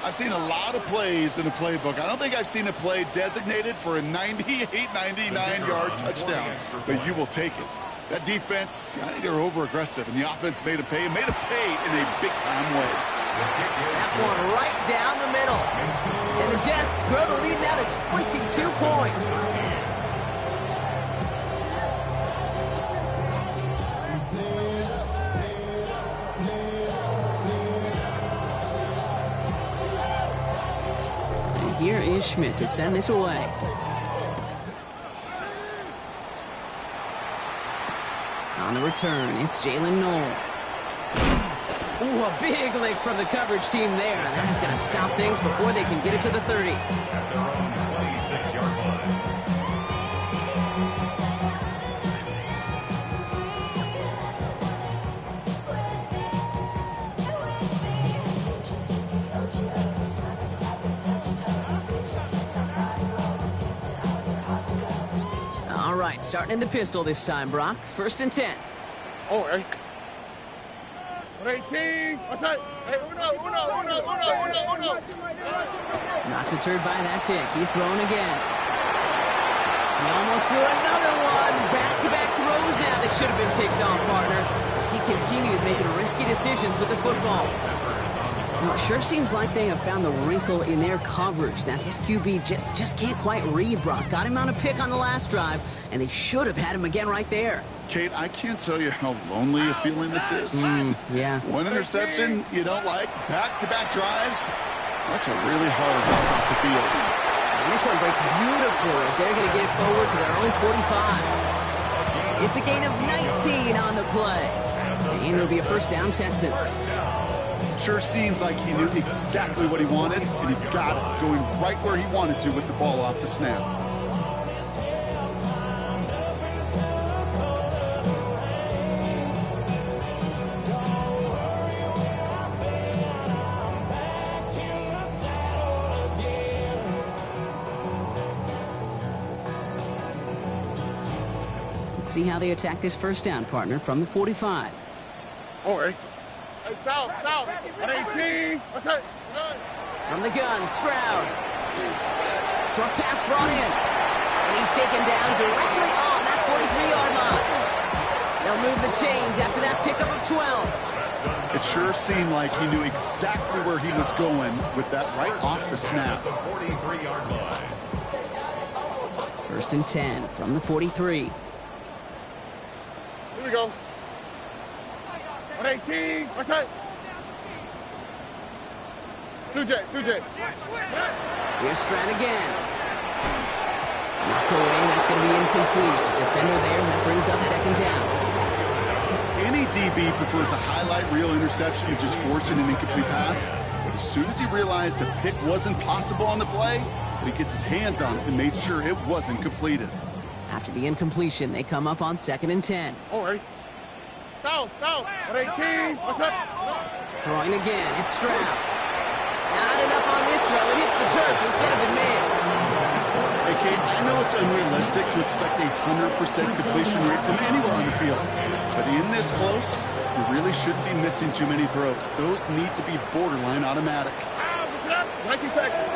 C: I've seen a lot of plays in the playbook. I don't think I've seen a play designated for a 98, 99-yard touchdown, but you will take it. That defense, I think they were over-aggressive, and the offense made a pay, and made a pay in a big-time way.
A: That one right down the middle. And the Jets grow the lead now to 22 points. And here is Schmidt to send this away. On the return, it's Jalen Noel. Ooh, a big lick from the coverage team there. And that's going to stop things before they can get it to the 30.
D: At their own 26-yard
A: line. All right, starting in the pistol this time, Brock. 1st and 10.
B: Oh, hey. 18. What's that? Hey, uno.
A: Not deterred by that pick. He's throwing again. He almost threw another one. Back-to-back throws now that should have been picked off, partner. As he continues making risky decisions with the football. Well, it sure seems like they have found the wrinkle in their coverage that this QB just can't quite read Brock. Got him on a pick on the last drive, and they should have had him again right there.
C: Kate, I can't tell you how lonely a feeling this is.
A: Yeah.
C: One interception you don't like, back-to-back drives. That's a really hard walk off the field.
A: And this one breaks beautiful as they're going to get it forward to their own 45. It's a gain of 19 on the play. And it'll be a first down, Texans.
C: Sure seems like he knew exactly what he wanted, and he got it, going right where he wanted to with the ball off the snap.
A: Let's see how they attack this first down, partner, from the 45.
B: All right. Hey, South. 18. What's that?
A: From the gun, Stroud. Short pass brought in. And he's taken down directly on that 43-yard line. They'll move the chains after that pickup of 12.
C: It sure seemed like he knew exactly where he was going with that right off the snap.
D: The 43-yard line.
A: First and 10 from the 43.
B: Here we go. 18. What's that? 2J.
A: Here's Stroud again. Knocked away, that's going to be incomplete. Defender there, that brings up second down.
C: Any DB prefers a highlight reel interception and just forcing an incomplete pass. But as soon as he realized a pick wasn't possible on the play, he gets his hands on it and made sure it wasn't completed.
A: After the incompletion, they come up on second and 10.
B: All right. Down. 18. What's up?
A: Throwing again, it's Stroud. Not enough on this throw. It hits the jerk instead of his man.
C: Hey, Kate, I know it's unrealistic to expect a 100% completion rate from anywhere on the field. But in this close, you really shouldn't be missing too many throws. Those need to be borderline automatic.
B: Nike Texas.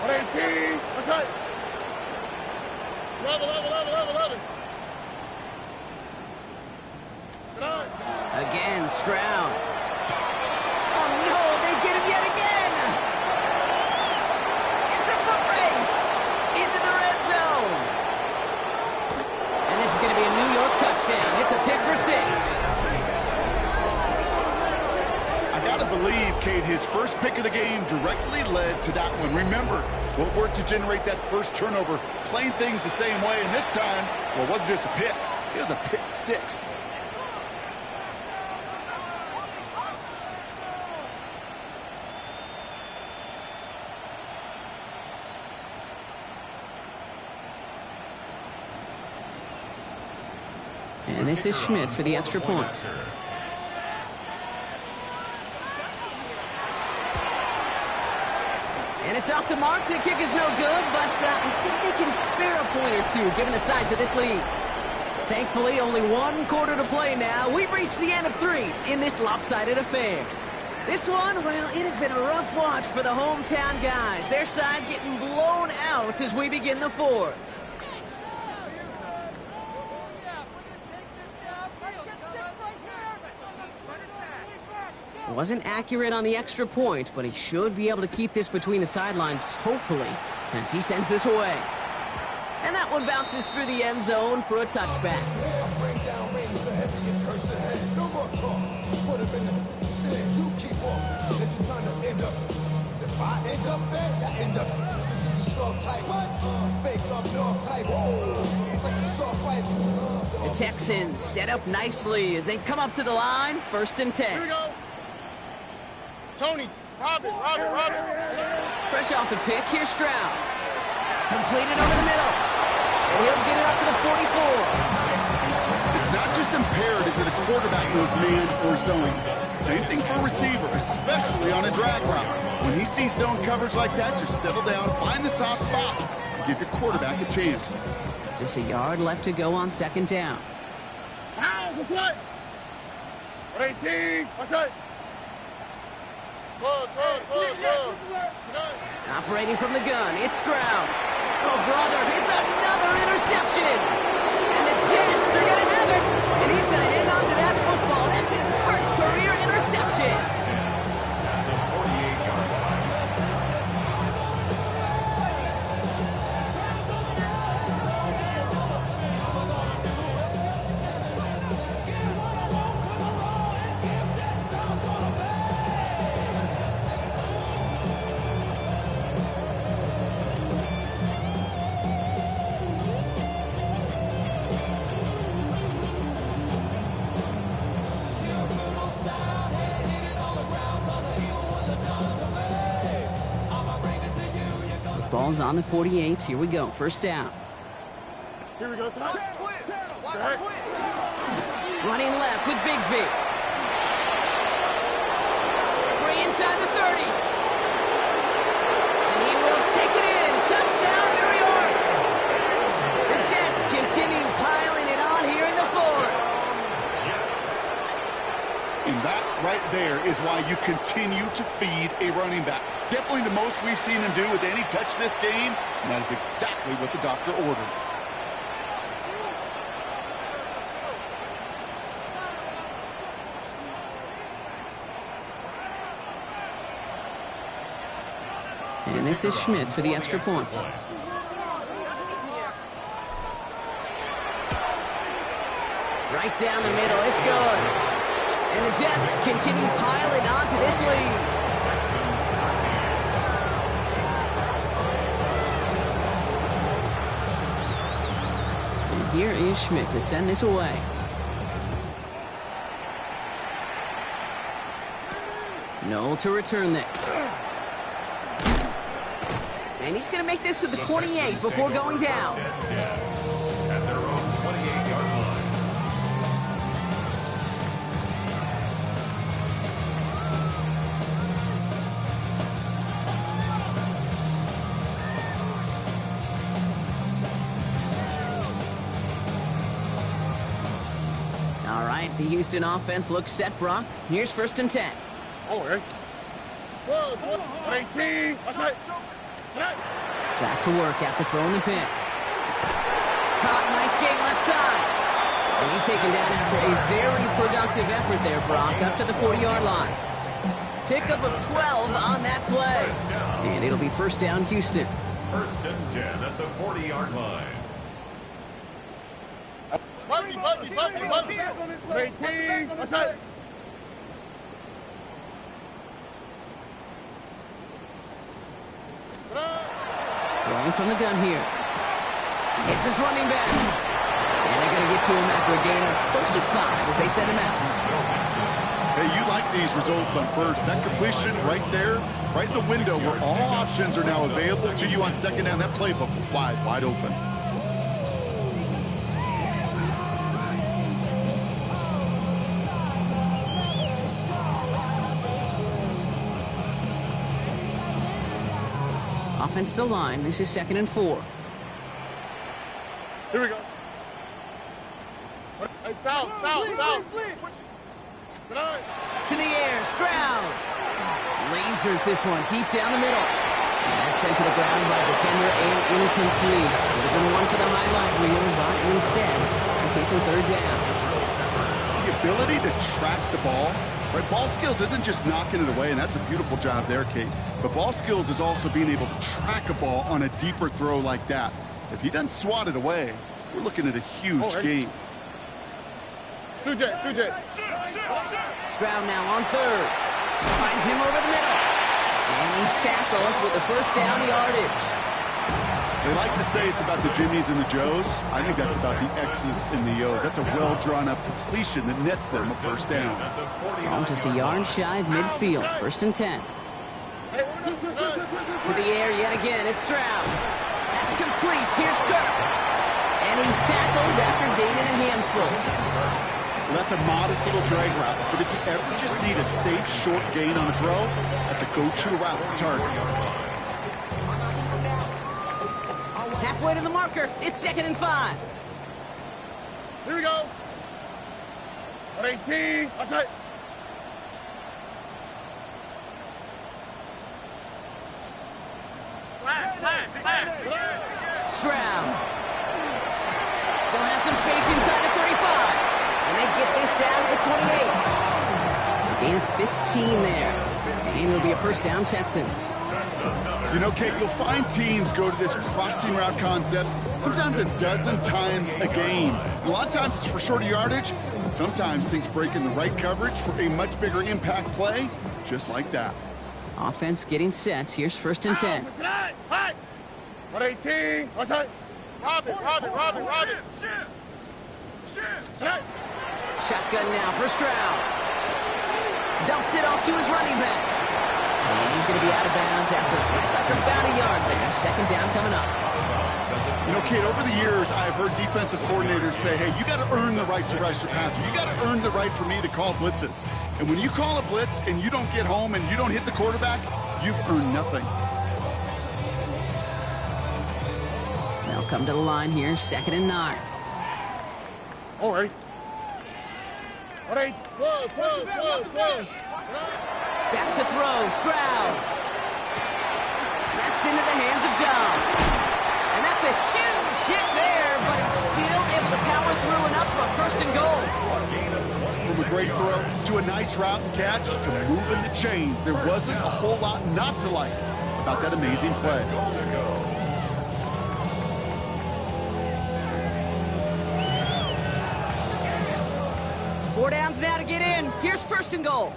B: 18. What's that? Level.
A: Again, Stroud. Oh, no, they get him yet again. It's a foot race into the red zone. And this is going to be a New York touchdown. It's a pick for 6.
C: I got to believe, Kate, his first pick of the game directly led to that one. Remember, what worked to generate that first turnover, playing things the same way, and this time, well, it wasn't just a pick. It was a pick 6.
A: And this is Schmidt for the extra point. And it's off the mark. The kick is no good, but I think they can spare a point or two given the size of this lead. Thankfully, only one quarter to play now. We've reached the end of 3 in this lopsided affair. This one, well, it has been a rough watch for the hometown guys. Their side getting blown out as we begin the 4th. Wasn't accurate on the extra point, but he should be able to keep this between the sidelines, hopefully, as he sends this away. And that one bounces through the end zone for a touchback. The Texans set up nicely as they come up to the line, first and 10.
B: Here we go. Tony, Robin.
A: Fresh off the pick, here's Stroud. Completed over the middle. And he'll get it up to the 44.
C: It's not just imperative that a quarterback knows man or zone. Same thing for a receiver, especially on a drag route. When he sees zone coverage like that, just settle down, find the soft spot, and give your quarterback a chance.
A: Just a yard left to go on second down.
B: What's that? 18. What's that?
A: Operating from the gun, it's Stroud. Oh, brother, it's another interception. And the Jets are going to have it. And he's going to hang on to that football. That's his first career interception.
D: The 48-yard line.
A: Ball's on the 48. Here we go. First down.
B: Here we go, son.
A: Running left with Bigsby. Free inside the 30. And he will take it in. Touchdown, New York. The Jets continue piling it on here in the fourth.
C: And that right there is why you continue to feed a running back. Definitely the most we've seen him do with any touch this game, and that is exactly what the doctor ordered.
A: And this is Schmidt for the extra point. Right down the middle, it's good. And the Jets continue piling onto this lead. Here is Schmidt to send this away. Noel to return this. And he's going to make this to the 28 before going down.
D: At their own 28-yard line.
A: All right, the Houston offense looks set, Brock. Here's first and 10.
B: Oh, right. 18. What's that?
A: Back to work after throwing the pick. Caught, nice game left side. And he's taken down after a very productive effort there, Brock, up to the 40-yard line. Pickup of 12 on that play. And it'll be first down, Houston.
D: First and 10 at the 40-yard line.
B: 18. What's that?
A: Throwing from the gun here. It's his running back. And they're going to get to him after a gain of close to 5 as they send him out.
C: Hey, you like these results on first. That completion right there, right in the window where all options are now available to you on second down. That playbook wide open.
A: Offensive line, this is 2nd and 4.
B: Here we go. Hey, south.
A: To the air, Stroud. Lasers this one deep down the middle. And that's sent to the ground by a defender and incomplete. Would have been one for the highlight reel, but instead, they're facing third down.
C: The ability to track the ball. Right, ball skills isn't just knocking it away, and that's a beautiful job there, Kate. But ball skills is also being able to track a ball on a deeper throw like that. If he doesn't swat it away, we're looking at a huge gain.
B: Sujay.
A: Stroud now on third. Finds him over the middle. And he's tackled with the first down yardage.
C: They like to say it's about the Jimmies and the Joes. I think that's about the X's and the O's. That's a well-drawn-up completion that nets them a first down.
A: Well, just a yard shy of midfield. First and 10. To the air yet again. It's Stroud. That's complete. Here's Kirk. And he's tackled after gaining a handful.
C: Well, that's a modest little drag route. But if you ever just need a safe, short gain on a throw, that's a go-to route to target.
A: Halfway to the marker. It's 2nd and 5.
B: Here we go. 18. What's that?
A: Stroud. Still has some space inside the 35. And they get this down to the 28. Gain of 15 there. And it'll be a first down, Texans.
C: You know, Kate, you'll find teams go to this crossing route concept sometimes a dozen times a game. A lot of times it's for shorter yardage, and sometimes things break in the right coverage for a much bigger impact play, just like that.
A: Offense getting set. Here's 1st and 10.
B: 118. Robin.
A: Shotgun now for Stroud. Dumps it off to his running back. And he's going to be out of bounds after looks like about a yard there. 2nd down coming up.
C: You know, Kate, over the years, I've heard defensive coordinators say, hey, you got to earn the right to rush your passer. You got to earn the right for me to call blitzes. And when you call a blitz and you don't get home and you don't hit the quarterback, you've earned nothing.
A: They'll come to the line here, 2nd and 9.
B: All right. 12.
A: Back to throw, Stroud. That's into the hands of Dom. And that's a huge hit there, but he's still able to power through and up for a 1st and goal.
C: From a great throw to a nice route and catch to moving the chains, there wasn't a whole lot not to like about that amazing play.
A: 4 downs now to get in. Here's 1st and goal.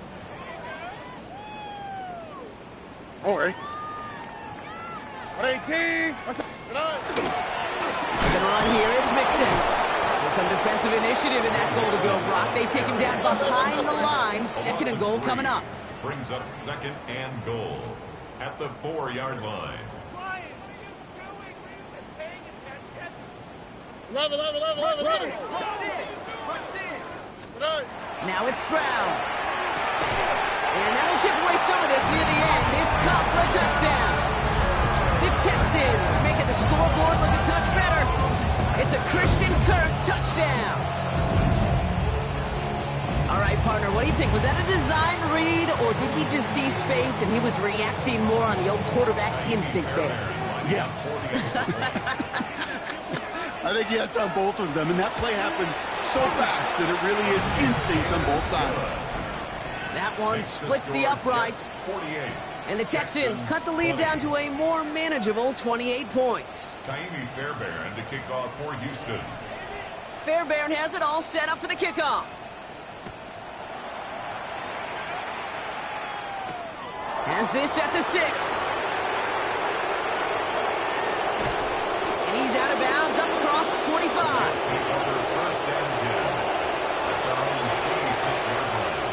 B: All right. 118.
A: Looking on here, it's Mixon. So some defensive initiative in that goal to go, Brock. They take him down behind the line. 2nd and goal coming up.
D: Brings up 2nd and goal at the 4-yard line.
E: Ryan, what are you doing? Were you even paying attention?
B: 11.
A: Now it's Stroud. And that'll chip away some of this near the end. It's caught for a touchdown. The Texans making the scoreboard look a touch better. It's a Christian Kirk touchdown. All right, partner, what do you think? Was that a design read, or did he just see space and he was reacting more on the old quarterback instinct there?
C: Yes. I think yes on both of them, and that play happens so fast that it really is instincts on both sides.
A: That one splits the uprights. And the Texans cut the lead down to a more manageable 28 points.
D: Kaimi Fairbairn to kick off for Houston.
A: Fairbairn has it all set up for the kickoff. Has this at the 6. And he's out of bounds up across the 25.
D: First and 10 at their own 26-yard line.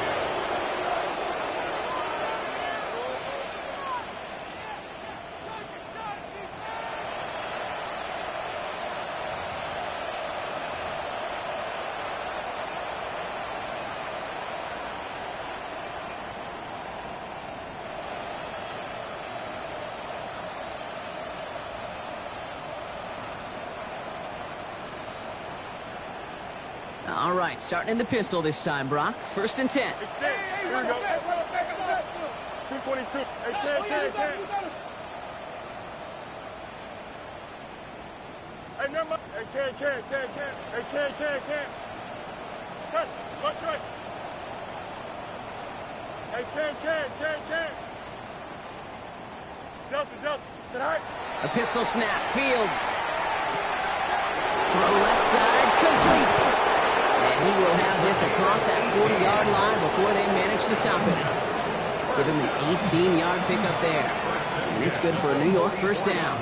A: All right, starting in the pistol this time, Brock. 1st and 10.
B: Extend. Here we go. 222. Hey, 10. Hey, never mind. Hey, can. Hey, can. Test. Watch right. Hey, can. Delta. Sit high.
A: A pistol snap. Fields. Throw left side. Complete. And he will have this across that 40-yard line before they manage to stop it. Give him an 18-yard pickup there. And it's good for a New York 1st down.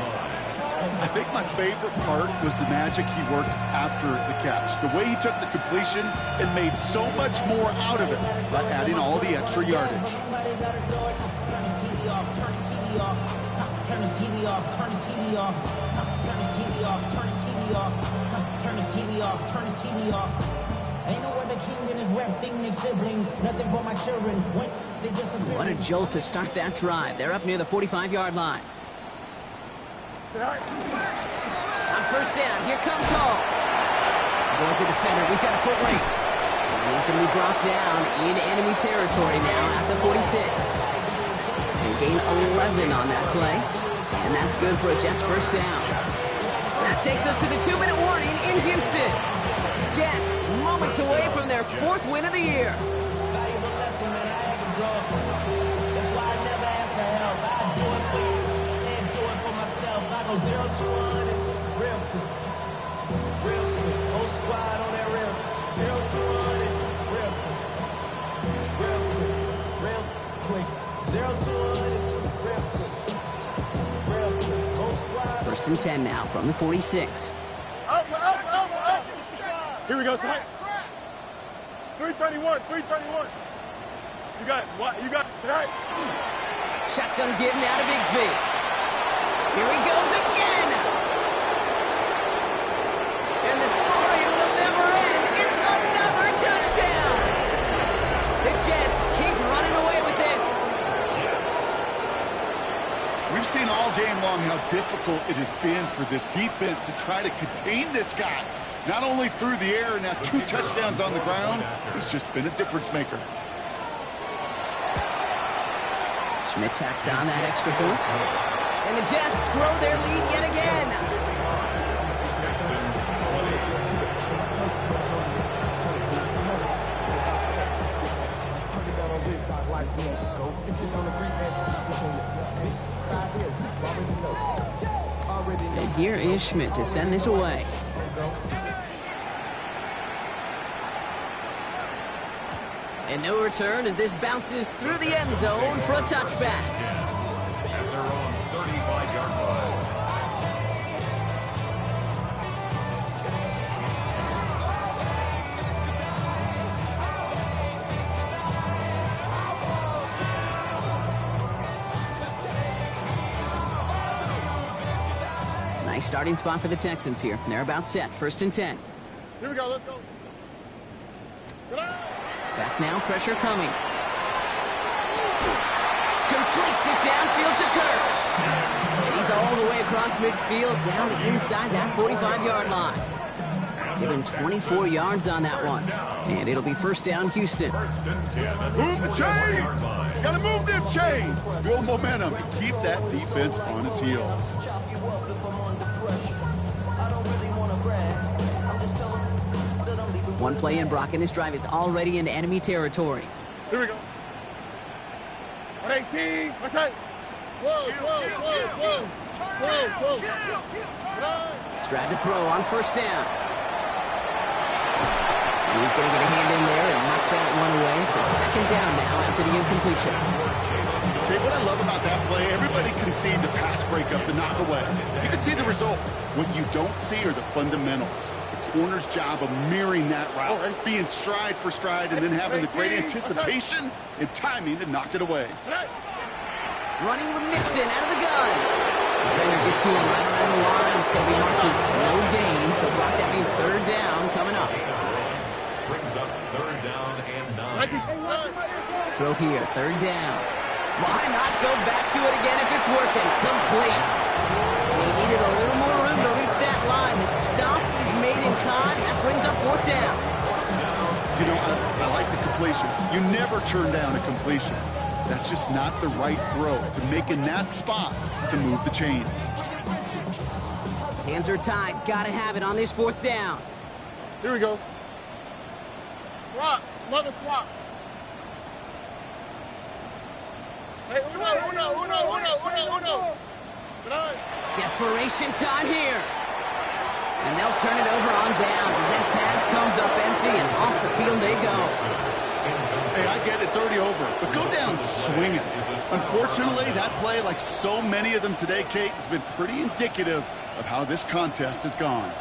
C: I think my favorite part was the magic he worked after the catch. The way he took the completion and made so much more out of it by adding all the extra yardage.
A: What a jolt to start that drive. They're up near the 45-yard line. On 1st down, here comes Hall. Going to defender, we've got a foot race. And he's going to be brought down in enemy territory now at the 46. And gain 11 on that play. And that's good for a Jets first down. That takes us to the 2-minute warning in Houston. Jets moments away from their 4th win of the year.
F: Valuable lesson, man. I had to grow up. That's why I never ask for help. I do it for you and do it for myself. I go 0 to 100 real quick. Real quick. Whole squad on that real. 0 to 100 real quick. Real quick. Real quick. 0 to 100 real quick. Real quick. Whole squad.
A: First and 10 now from the 46.
B: Up. Here we go, son. 331. You got what? You got right.
A: Shotgun give now to Bigsby. Here he goes again. And the scoring will never end. It's another touchdown. The Jets keep running away with this.
C: We've seen all game long how difficult it has been for this defense to try to contain this guy. Not only through the air, now 2 touchdowns on the ground. He's just been a difference maker.
A: Schmidt tacks on that extra point. And the Jets grow their lead yet again.
D: Texans
A: 20. And here is Schmidt to send this away. And no return as this bounces through the end zone for a touchback.
D: at their own 35-yard line.
A: Nice starting spot for the Texans here. They're about set. First and 10.
B: Here we go. Let's go.
A: Back now, pressure coming. Completes it downfield to Kirk. And he's all the way across midfield, down inside that 45-yard line. Give him 24 yards on that one. And it'll be first down, Houston.
D: First and 10.
C: Move the chains! Gotta move them chains! Build momentum and keep that defense on its heels.
F: Chop you up if I'm under pressure. I don't really want to brag. I'm just telling you that I'm leaving.
A: One play in, Brock, and this drive is already into enemy territory.
B: Here we go. 118. What's that? Whoa.
A: Strad to throw on first down. He's going to get a hand in there and knock that one away. So second down now after the incompletion.
C: Okay, what I love about that play, everybody can see the pass breakup, the knock away. You can see the result. What you don't see are the fundamentals. The corner's job of mirroring that route, being stride for stride, and then having the great anticipation and timing to knock it away.
A: Running with Mixon out of the gun. Defender gets to him right around the line. It's going to be marked as no gain. So Brock, that means third down coming up.
D: Brings up third down and 9.
A: Throw here, third down. Why not go back to it again if it's working? Complete. He needed a little more room to reach that line. The stop is made in time. That brings up fourth down.
C: You know, I like the completion. You never turn down a completion. That's just not the right throw to make in that spot to move the chains.
A: Hands are tied. Got to have it on this fourth down.
B: Here we go. Swap. Another swap. Hey, uno.
A: Desperation time here. And they'll turn it over on downs as that pass comes up empty and off the field they go.
C: Hey, I get it's already over, but go down swinging. Unfortunately, that play, like so many of them today, Kate, has been pretty indicative of how this contest has gone.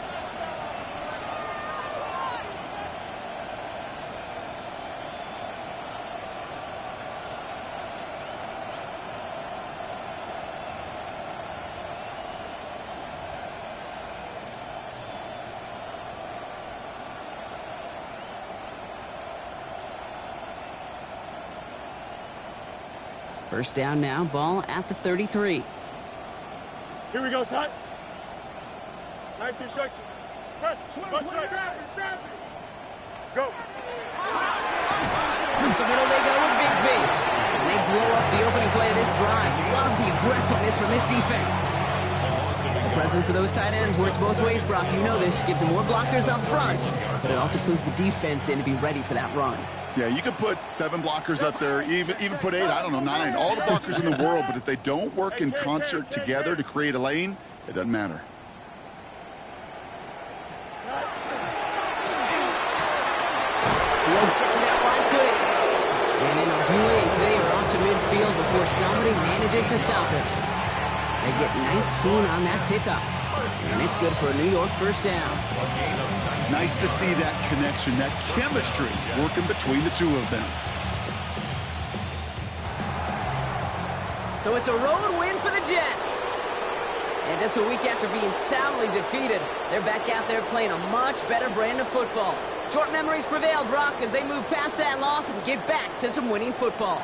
A: First down now, ball at the 33.
B: Here we go, son. 19 instruction. Press. Go.
A: Up the middle they go with Bigsby. And they blow up the opening play of this drive. Love the aggressiveness from this defense. The presence of those tight ends works both ways, Brock. You know this. Gives them more blockers up front, but it also clues the defense in to be ready for that run.
C: Yeah, you could put 7 blockers up there, even put 8, I don't know, 9. All the blockers in the world, but if they don't work in concert together to create a lane, it doesn't matter.
A: Fields gets it out wide quick. And in a blink, they are off to midfield before somebody manages to stop him. They get 19 on that pickup. And it's good for a New York first down.
C: Nice to see that connection, that chemistry working between the two of them.
A: So it's a road win for the Jets. And just a week after being soundly defeated, they're back out there playing a much better brand of football. Short memories prevail, Brock, as they move past that loss and get back to some winning football.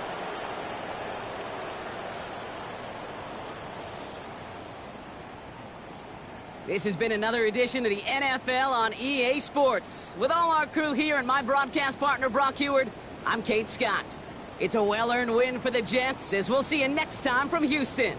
A: This has been another edition of the NFL on EA Sports. With all our crew here and my broadcast partner, Brock Heward, I'm Kate Scott. It's a well-earned win for the Jets, as we'll see you next time from Houston.